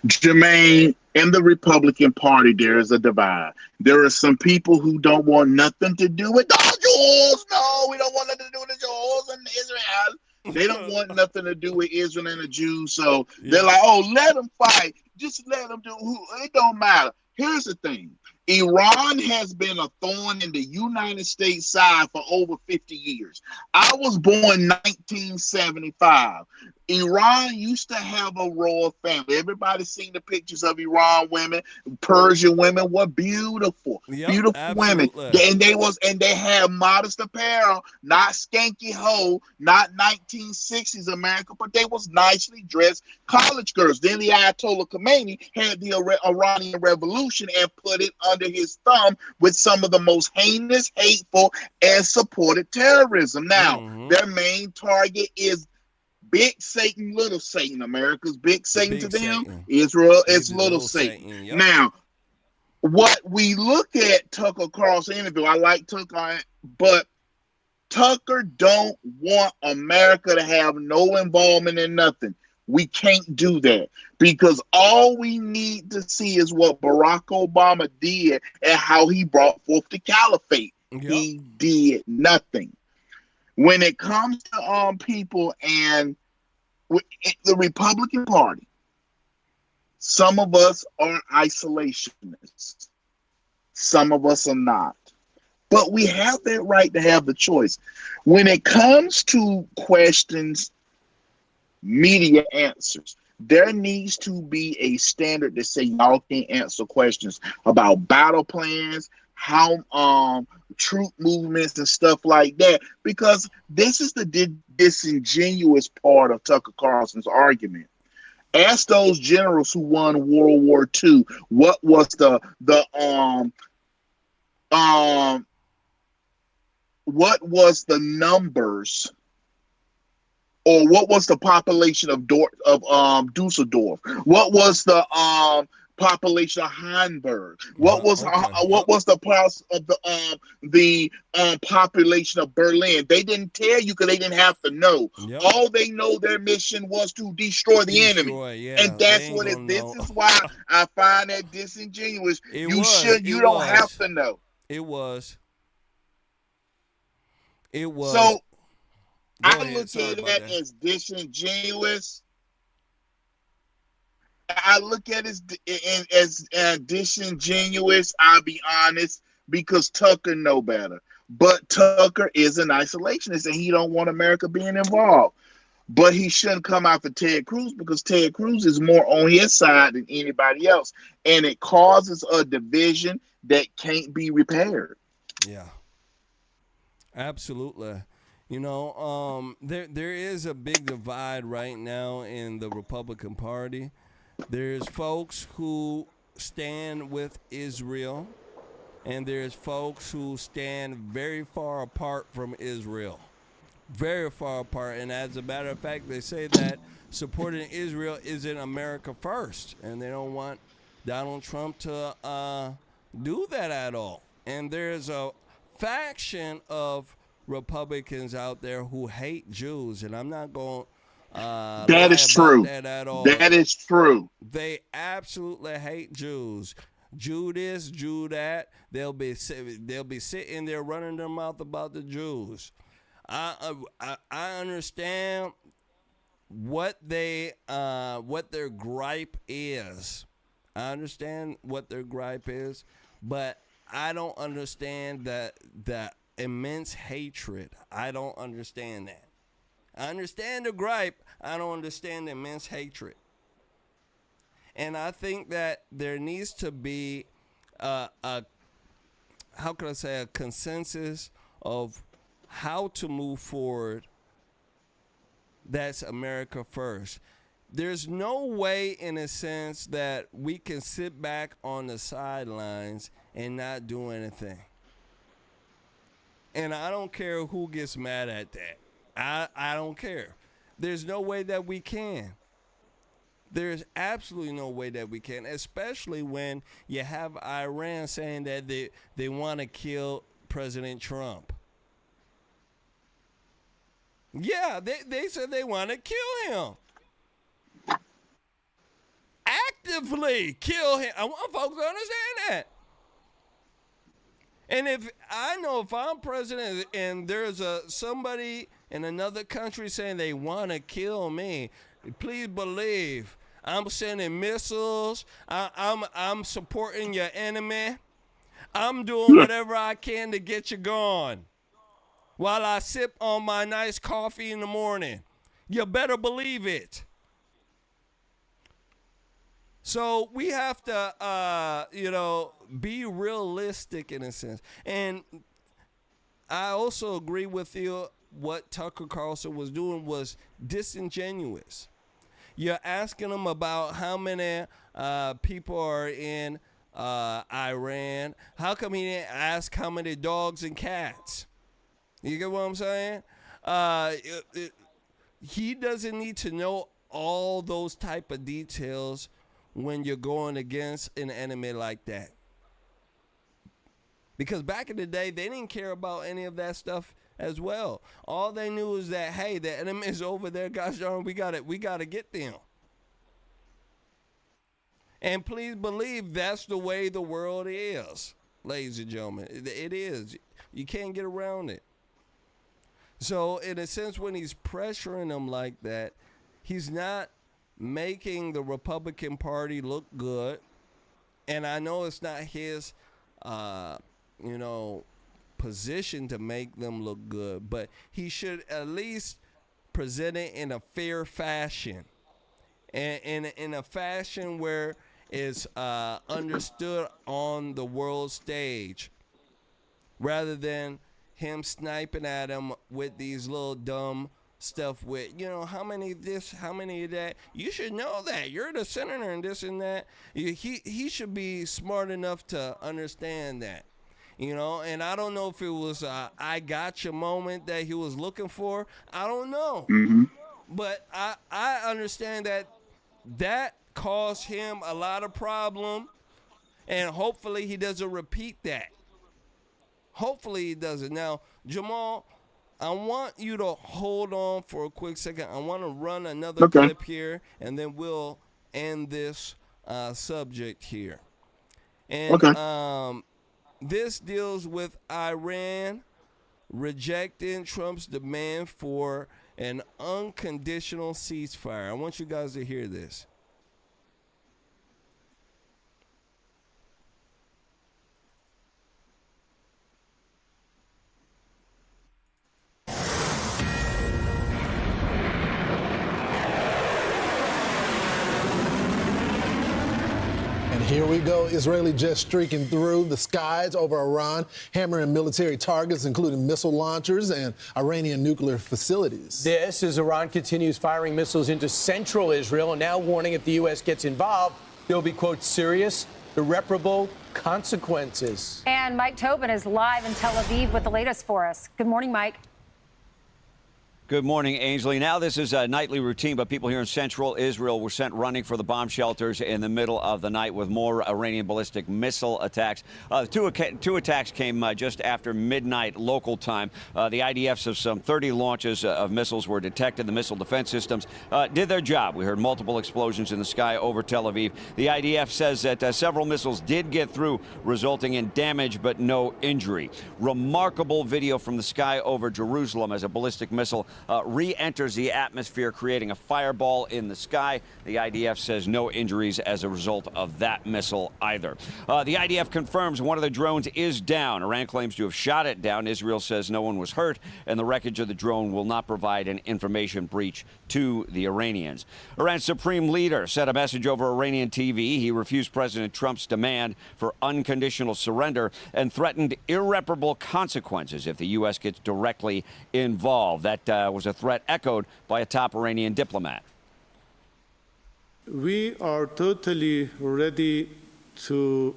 Jermaine, in the Republican Party, there is a divide. There are some people who don't want nothing to do with the Jews. No, we don't want nothing to do with the Jews and Israel. They don't want nothing to do with Israel and the Jews. So they're like, oh, let them fight. Just let them do. It don't matter. Here's the thing. Iran has been a thorn in the United States side for over 50 years. I was born 1975. Iran used to have a royal family. Everybody's seen the pictures of Iran women. Persian women were beautiful, beautiful absolutely. women. And they had modest apparel, not skanky hoe, not 1960s America, but they was nicely dressed college girls. Then the Ayatollah Khomeini had the Iranian Revolution and put it under his thumb with some of the most heinous, hateful, and supported terrorism. Now, their main target is Big Satan, Little Satan. America's Big Satan to them. Satan. Israel is Little Satan. Yep. Now, what we look at Tucker Carlson interview, I like Tucker, but Tucker don't want America to have no involvement in nothing. We can't do that because all we need to see is what Barack Obama did and how he brought forth the caliphate. Yep. He did nothing. When it comes to people and the Republican Party, some of us are isolationists. Some of us are not. But we have that right to have the choice. When it comes to questions, media answers, there needs to be a standard that say y'all can't answer questions about battle plans, how troop movements and stuff like that, because this is the disingenuous part of Tucker Carlson's argument. Ask those generals who won World War II, what was the numbers, or what was the population of Dusseldorf? What was the population of Hamburg? What was the price of the population of Berlin? They didn't tell you because they didn't have to know. Yep. All they know, their mission was to destroy the enemy, and that's what it. This is why I find that disingenuous. You don't have to know. It was. So I look at that as disingenuous. I look at it as disingenuous, I'll be honest, because Tucker know better. But Tucker is an isolationist, and he don't want America being involved. But he shouldn't come after Ted Cruz, because Ted Cruz is more on his side than anybody else. And it causes a division that can't be repaired. Yeah. Absolutely. You know, there is a big divide right now in the Republican Party. There's folks who stand with Israel, and there's folks who stand very far apart from Israel. Very far apart. And as a matter of fact, they say that supporting Israel isn't America first, and they don't want Donald Trump to do that at all. And there's a faction of Republicans out there who hate Jews, and I'm not going that is true. That at all. That is true. They absolutely hate Jews. Jew this, Jew that. They'll be sitting there running their mouth about the Jews. I understand what their gripe is. I understand what their gripe is, but I don't understand that immense hatred. I don't understand that. I understand the gripe. I don't understand the immense hatred. And I think that there needs to be a consensus of how to move forward. That's America first. There's no way, in a sense, that we can sit back on the sidelines and not do anything. And I don't care who gets mad at that. I don't care. There's no way that we can. There's absolutely no way that we can, especially when you have Iran saying that they want to kill President Trump. Yeah, they said they want to kill him. aggressively kill him. I want folks to understand that. And if I'm president and there's somebody in another country saying they want to kill me, please believe I'm sending missiles. I'm supporting your enemy. I'm doing whatever I can to get you gone while I sip on my nice coffee in the morning. You better believe it. So we have to, be realistic in a sense. And I also agree with you. What Tucker Carlson was doing was disingenuous. You're asking him about how many people are in Iran. How come he didn't ask how many dogs and cats? You get what I'm saying? He doesn't need to know all those type of details when you're going against an enemy like that. Because back in the day, they didn't care about any of that stuff as well. All they knew is that, hey, the enemy is over there. Gosh darn, we got to get them. And please believe that's the way the world is, ladies and gentlemen. It is. You can't get around it. So in a sense, when he's pressuring them like that, he's not making the Republican Party look good. And I know it's not his, position to make them look good, but he should at least present it in a fair fashion, and in a fashion where it's understood on the world stage, rather than him sniping at him with these little dumb stuff with, how many of this, how many of that. You should know that. You're the senator and this and that. He should be smart enough to understand that. And I don't know if it was a I gotcha moment that he was looking for. I don't know. Mm-hmm. But I understand that caused him a lot of problem, and hopefully he doesn't repeat that. Hopefully he doesn't. Now, Jamal, I want you to hold on for a quick second. I want to run another clip here, and then we'll end this subject here. And this deals with Iran rejecting Trump's demand for an unconditional ceasefire. I want you guys to hear this. Here we go. Israeli jets streaking through the skies over Iran, hammering military targets, including missile launchers and Iranian nuclear facilities. This as Iran continues firing missiles into central Israel and now warning if the U.S. gets involved, there'll be, quote, serious, irreparable consequences. And Mike Tobin is live in Tel Aviv with the latest for us. Good morning, Mike. Good morning, Ainsley. Now, this is a nightly routine, but people here in central Israel were sent running for the bomb shelters in the middle of the night with more Iranian ballistic missile attacks. Two attacks came just after midnight local time. The IDF says some 30 launches of missiles were detected. The missile defense systems did their job. We heard multiple explosions in the sky over Tel Aviv. The IDF says that several missiles did get through, resulting in damage but no injury. Remarkable video from the sky over Jerusalem as a ballistic missile re-enters the atmosphere, creating a fireball in the sky. The IDF says no injuries as a result of that missile either. The IDF confirms one of the drones is down. Iran claims to have shot it down. Israel says no one was hurt, and the wreckage of the drone will not provide an information breach to the Iranians. Iran's supreme leader sent a message over Iranian TV. He refused President Trump's demand for unconditional surrender and threatened irreparable consequences if the U.S. gets directly involved. That was a threat echoed by a top Iranian diplomat. We are totally ready to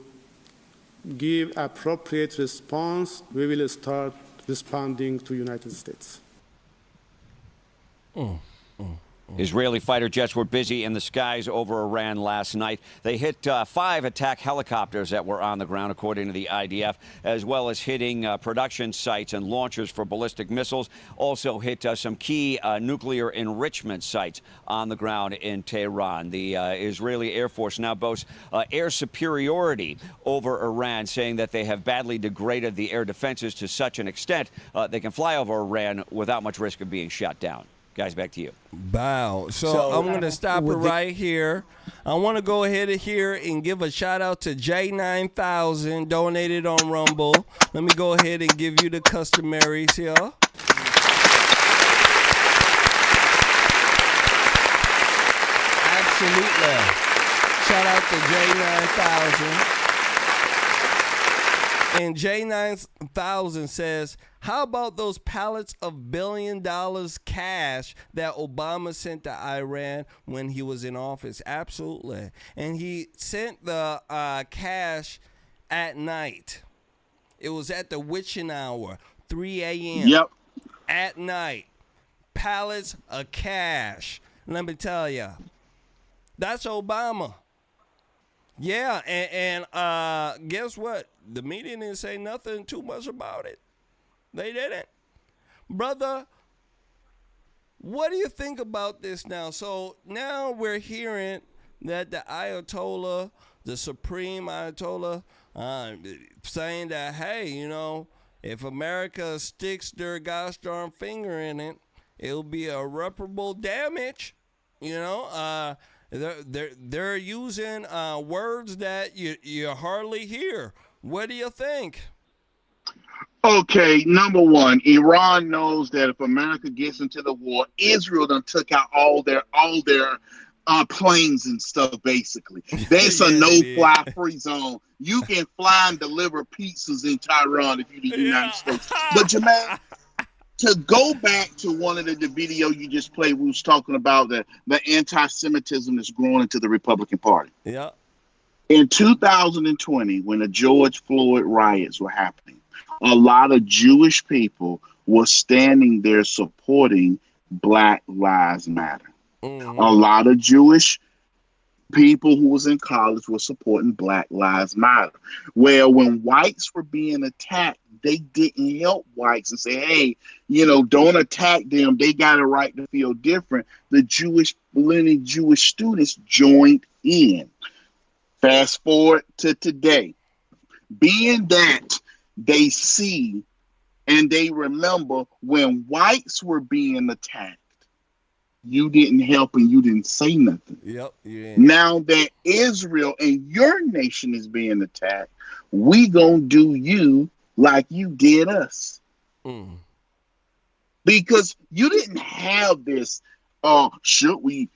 give appropriate response. We will start responding to United States. Israeli fighter jets were busy in the skies over Iran last night. They hit 5 attack helicopters that were on the ground, according to the IDF, as well as hitting production sites and launchers for ballistic missiles. Also hit some key nuclear enrichment sites on the ground in Tehran. The Israeli Air Force now boasts air superiority over Iran, saying that they have badly degraded the air defenses to such an extent they can fly over Iran without much risk of being shot down. Guys, back to you. Wow. So I'm going to stop it right here. I want to go ahead here and give a shout out to J9000, donated on Rumble. Let me go ahead and give you the customaries here. Absolutely. Shout out to J9000. And J9000 says, how about those pallets of $1 billion cash that Obama sent to Iran when he was in office? Absolutely. And he sent the cash at night. It was at the witching hour, 3 a.m. Yep. At night. Pallets of cash. Let me tell you, that's Obama. Yeah, and guess what? The media didn't say nothing too much about it. They didn't. Brother, what do you think about this now? So now we're hearing that the Ayatollah, the Supreme Ayatollah, saying that, hey, you know, if America sticks their gosh darn finger in it, it'll be irreparable damage. You know, they're using words that you hardly hear. What do you think? Okay, number one, Iran knows that if America gets into the war, Israel done took out all their planes and stuff. Basically, there's a no-fly free zone. You can fly and deliver pizzas in Tehran if you're the United States. But Jermain, to go back to one of the video you just played, we was talking about the anti-Semitism that's growing into the Republican Party. Yeah. In 2020, when the George Floyd riots were happening, a lot of Jewish people were standing there supporting Black Lives Matter. Mm-hmm. A lot of Jewish people who was in college were supporting Black Lives Matter. Well, when whites were being attacked, they didn't help whites and say, hey, you know, don't attack them. They got a right to feel different. The many Jewish students joined in. Fast forward to today. Being that they see and they remember when whites were being attacked, you didn't help and you didn't say nothing. Yep. Yeah. Now that Israel and your nation is being attacked, we gonna do you like you did us. Mm. Because you didn't have this, should we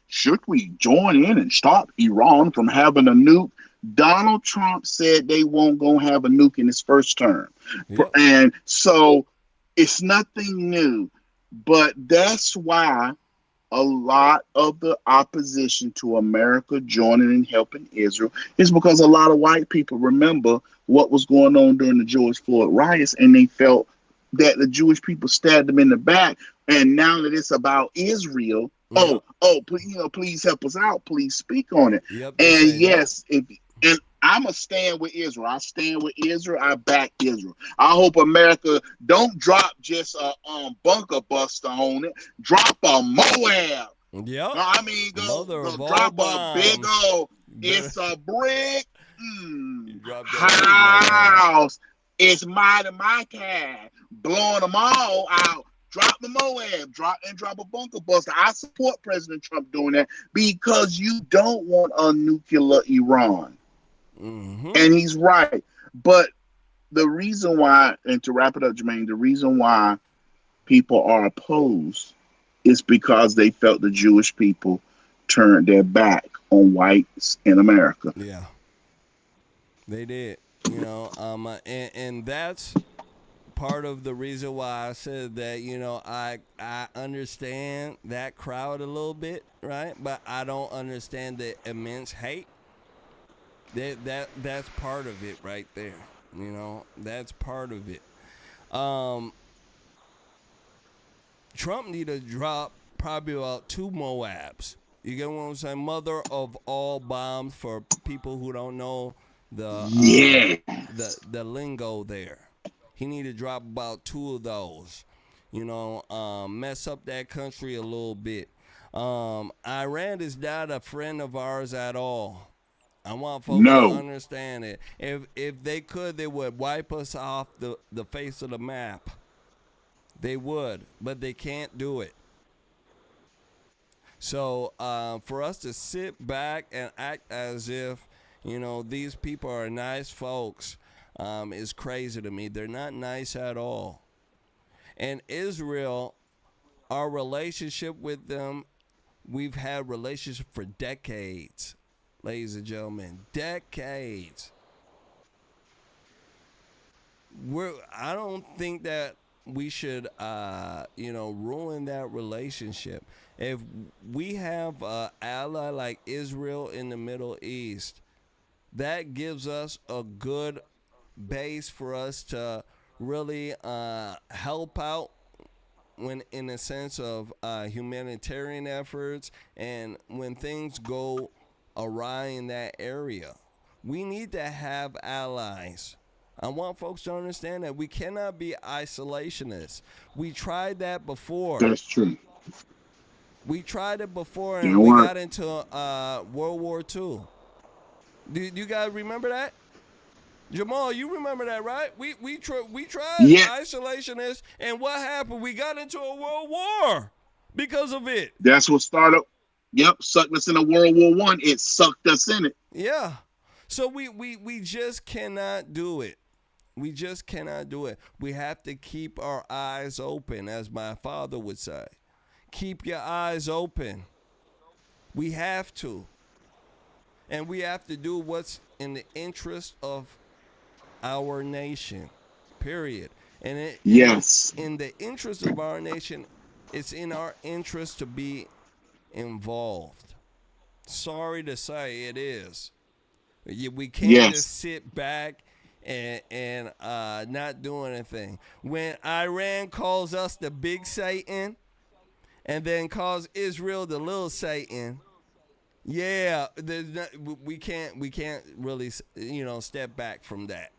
join in and stop Iran from having a nuke? Donald Trump said they won't gonna have a nuke in his first term. Yep. And so it's nothing new, but that's why a lot of the opposition to America joining and helping Israel is because a lot of white people remember what was going on during the George Floyd riots, and they felt that the Jewish people stabbed them in the back. And now that it's about Israel, please help us out. Please speak on it. Yep, and yes, and I'm a stand with Israel. I stand with Israel. I back Israel. I hope America don't drop just a bunker buster on it. Drop a Moab. Yeah. I mean, go drop a big old. It's a brick house. It's my kind. Blowing them all out. Drop the Moab, drop a bunker buster. I support President Trump doing that because you don't want a nuclear Iran. Mm-hmm. And he's right. But the reason why, and to wrap it up, Jermain, the reason why people are opposed is because they felt the Jewish people turned their back on whites in America. Yeah, they did. You know, and that's part of the reason why I said that, you know, I understand that crowd a little bit, right? But I don't understand the immense hate. That's part of it right there. You know, that's part of it. Trump need to drop probably about 2 Moabs. You get what I'm saying? Mother of all bombs for people who don't know the lingo there. He need to drop about 2 of those. Mess up that country a little bit. Iran is not a friend of ours at all. I want folks to understand it. If they could, they would wipe us off the face of the map. They would, but they can't do it. So for us to sit back and act as if, these people are nice folks is crazy to me. They're not nice at all. And Israel, our relationship with them, we've had relationship for decades, ladies and gentlemen. Decades. I don't think that we should, ruin that relationship. If we have an ally like Israel in the Middle East, that gives us a good base for us to really help out when in a sense of humanitarian efforts and when things go awry in that area. We need to have allies. I want folks to understand that we cannot be isolationists. We tried that before. That's true. We tried it before, and we got into World War II. Do you guys remember that? Jamal, you remember that, right? We tried isolationists, and what happened? We got into a world war because of it. That's what started. Yep, sucked us into World War I. It sucked us in it. Yeah. So we just cannot do it. We just cannot do it. We have to keep our eyes open, as my father would say. Keep your eyes open. We have to. And we have to do what's in the interest of our nation, period. And in the interest of our nation, it's in our interest to be involved. Sorry to say, it is. We can't just sit back and not do anything. When Iran calls us the big Satan and then calls Israel the little Satan, we can't really step back from that.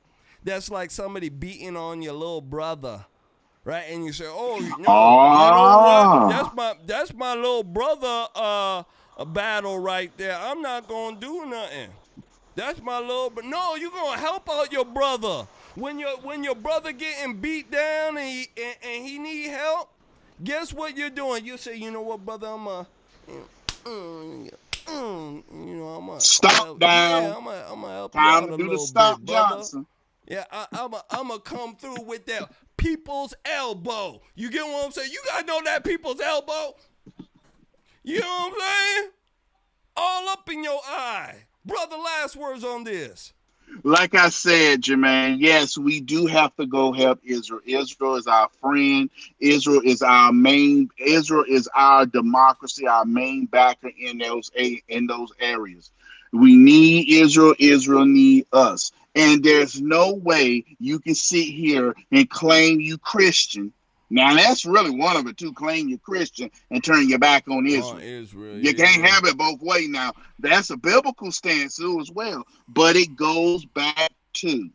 That's like somebody beating on your little brother, right? And you say, "Oh, you know what? That's my little brother a battle right there. I'm not gonna do nothing. That's my little." But no, you're gonna help out your brother when your brother getting beat down and he need help. Guess what you're doing? You say, "You know what, brother? Stop down. Yeah, I'm gonna help Time you out to do a the little stop, bit, brother." Johnson. Yeah, I'm gonna come through with that people's elbow. You get what I'm saying? You gotta know that people's elbow. You know what I'm saying? All up in your eye. Brother, last words on this. Like I said, Jermain, yes, we do have to go help Israel. Israel is our friend. Israel is our democracy, our main backer in those areas. We need Israel. Israel need us. And there's no way you can sit here and claim you Christian. Now, that's really one of it, too. Claim you're Christian and turn your back on Israel. You can't have it both ways now. That's a biblical stance, too, as well. But it goes back to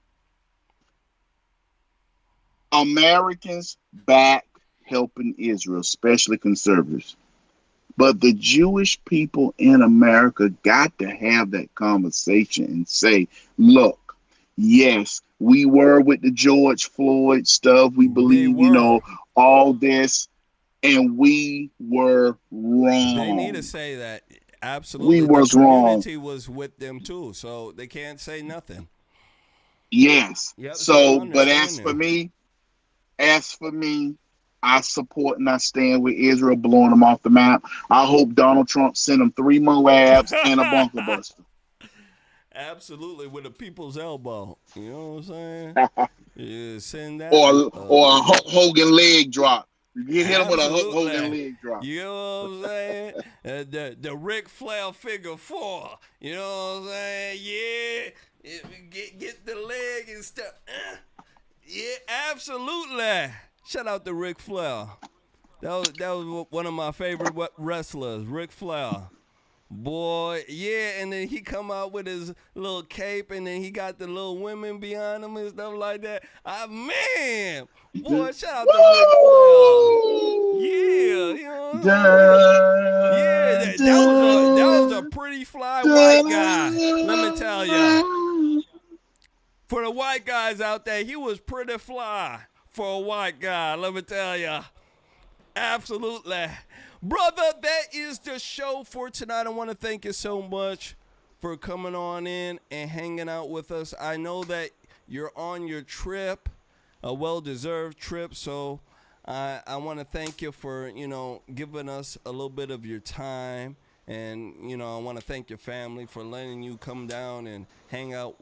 Americans back helping Israel, especially conservatives. But the Jewish people in America got to have that conversation and say, look, yes, we were with the George Floyd stuff. We believe, all this, and we were wrong. They need to say that. Absolutely. We was the community wrong. was with them too, so they can't say nothing. Yes. Yep, so but as for me, I support and I stand with Israel, blowing them off the map. I hope Donald Trump sent them 3 Moabs and a bunker buster. Absolutely, with a people's elbow. You know what I'm saying? Yeah, send that. Or a Hulk Hogan leg drop. You hit him with a Hulk Hogan leg drop. You know what I'm saying? The Ric Flair figure 4. You know what I'm saying? Yeah. Get the leg and stuff. Yeah, absolutely. Shout out to Ric Flair. That was one of my favorite wrestlers, Ric Flair. Boy, yeah, and then he come out with his little cape, and then he got the little women behind him and stuff like that. Man, boy, shout out to Ric Flair. Yeah, you know what I'm saying? Yeah, that was a pretty fly white guy. Let me tell you. For the white guys out there, he was pretty fly for a white guy. Let me tell you. Absolutely. Brother, that is the show for tonight. I want to thank you so much for coming on in and hanging out with us. I know that you're on your trip, a well-deserved trip, so I want to thank you for, giving us a little bit of your time. And, I want to thank your family for letting you come down and hang out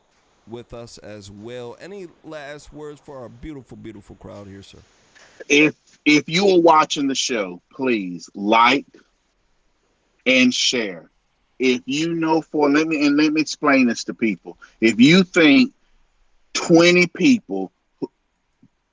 with us as well. Any last words for our beautiful, beautiful crowd here, sir? If you are watching the show, please like and share. If you know let me explain this to people. If you think 20 people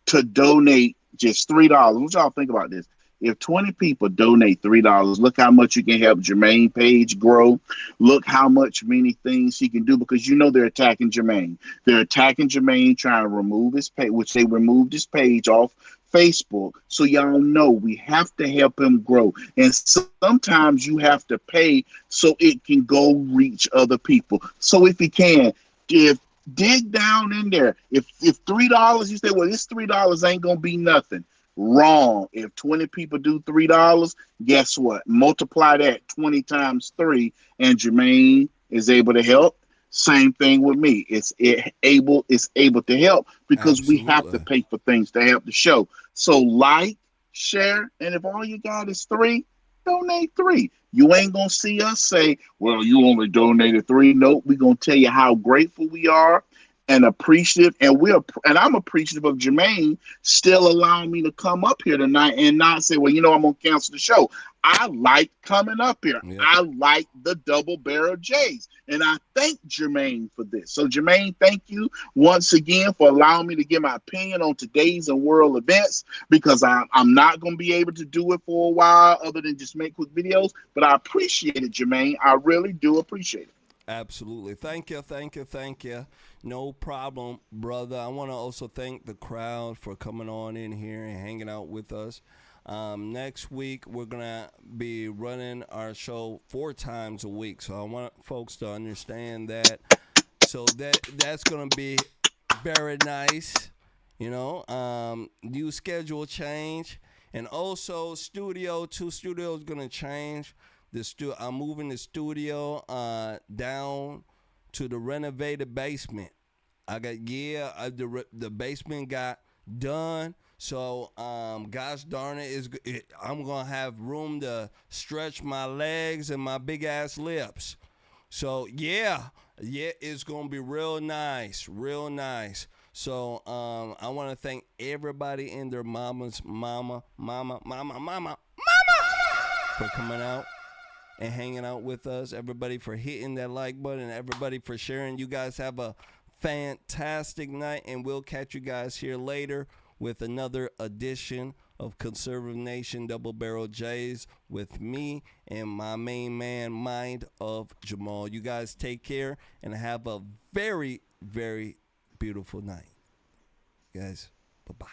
to donate just $3, what y'all think about this? If 20 people donate $3, look how much you can help Jermain page grow. Look how many things he can do, because they're attacking Jermain. They're attacking Jermain, trying to remove his page, which they removed his page off Facebook. So y'all know we have to help him grow. And sometimes you have to pay so it can go reach other people. So if you can, dig down in there. If $3, you say, well, this $3 ain't gonna be nothing. Wrong. If 20 people do $3, guess what? Multiply that 20 times 3, and Jermain is able to help. Same thing with me. It's able to help, because we have to pay for things to help the show. So like, share, and if all you got is 3, donate 3. You ain't gonna see us say, well, you only donated 3. Nope, we're gonna tell you how grateful we are and appreciative, and I'm appreciative of Jermain still allowing me to come up here tonight and not say, well, I'm gonna cancel the show. I like coming up here. Yeah. I like the double barrel J's, and I thank Jermain for this. So Jermain, thank you once again for allowing me to give my opinion on today's and world events, because I'm not going to be able to do it for a while other than just make quick videos, but I appreciate it, Jermain. I really do appreciate it. Absolutely. Thank you. No problem, brother. I want to also thank the crowd for coming on in here and hanging out with us. Next week, we're going to be running our show 4 times a week. So I want folks to understand that. So that's going to be very nice. New schedule change. And also, 2 studios going to change. I'm moving the studio down to the renovated basement. The basement got done. So, gosh darn it, I'm going to have room to stretch my legs and my big ass lips. So, yeah, it's going to be real nice. So, I want to thank everybody and their mama's mama for coming out and hanging out with us. Everybody for hitting that like button. Everybody for sharing. You guys have a fantastic night, and we'll catch you guys here later with another edition of Conservative Nation Double Barrel J's with me and my main man, Mind of Jamal. You guys take care and have a very, very beautiful night. Guys, bye-bye.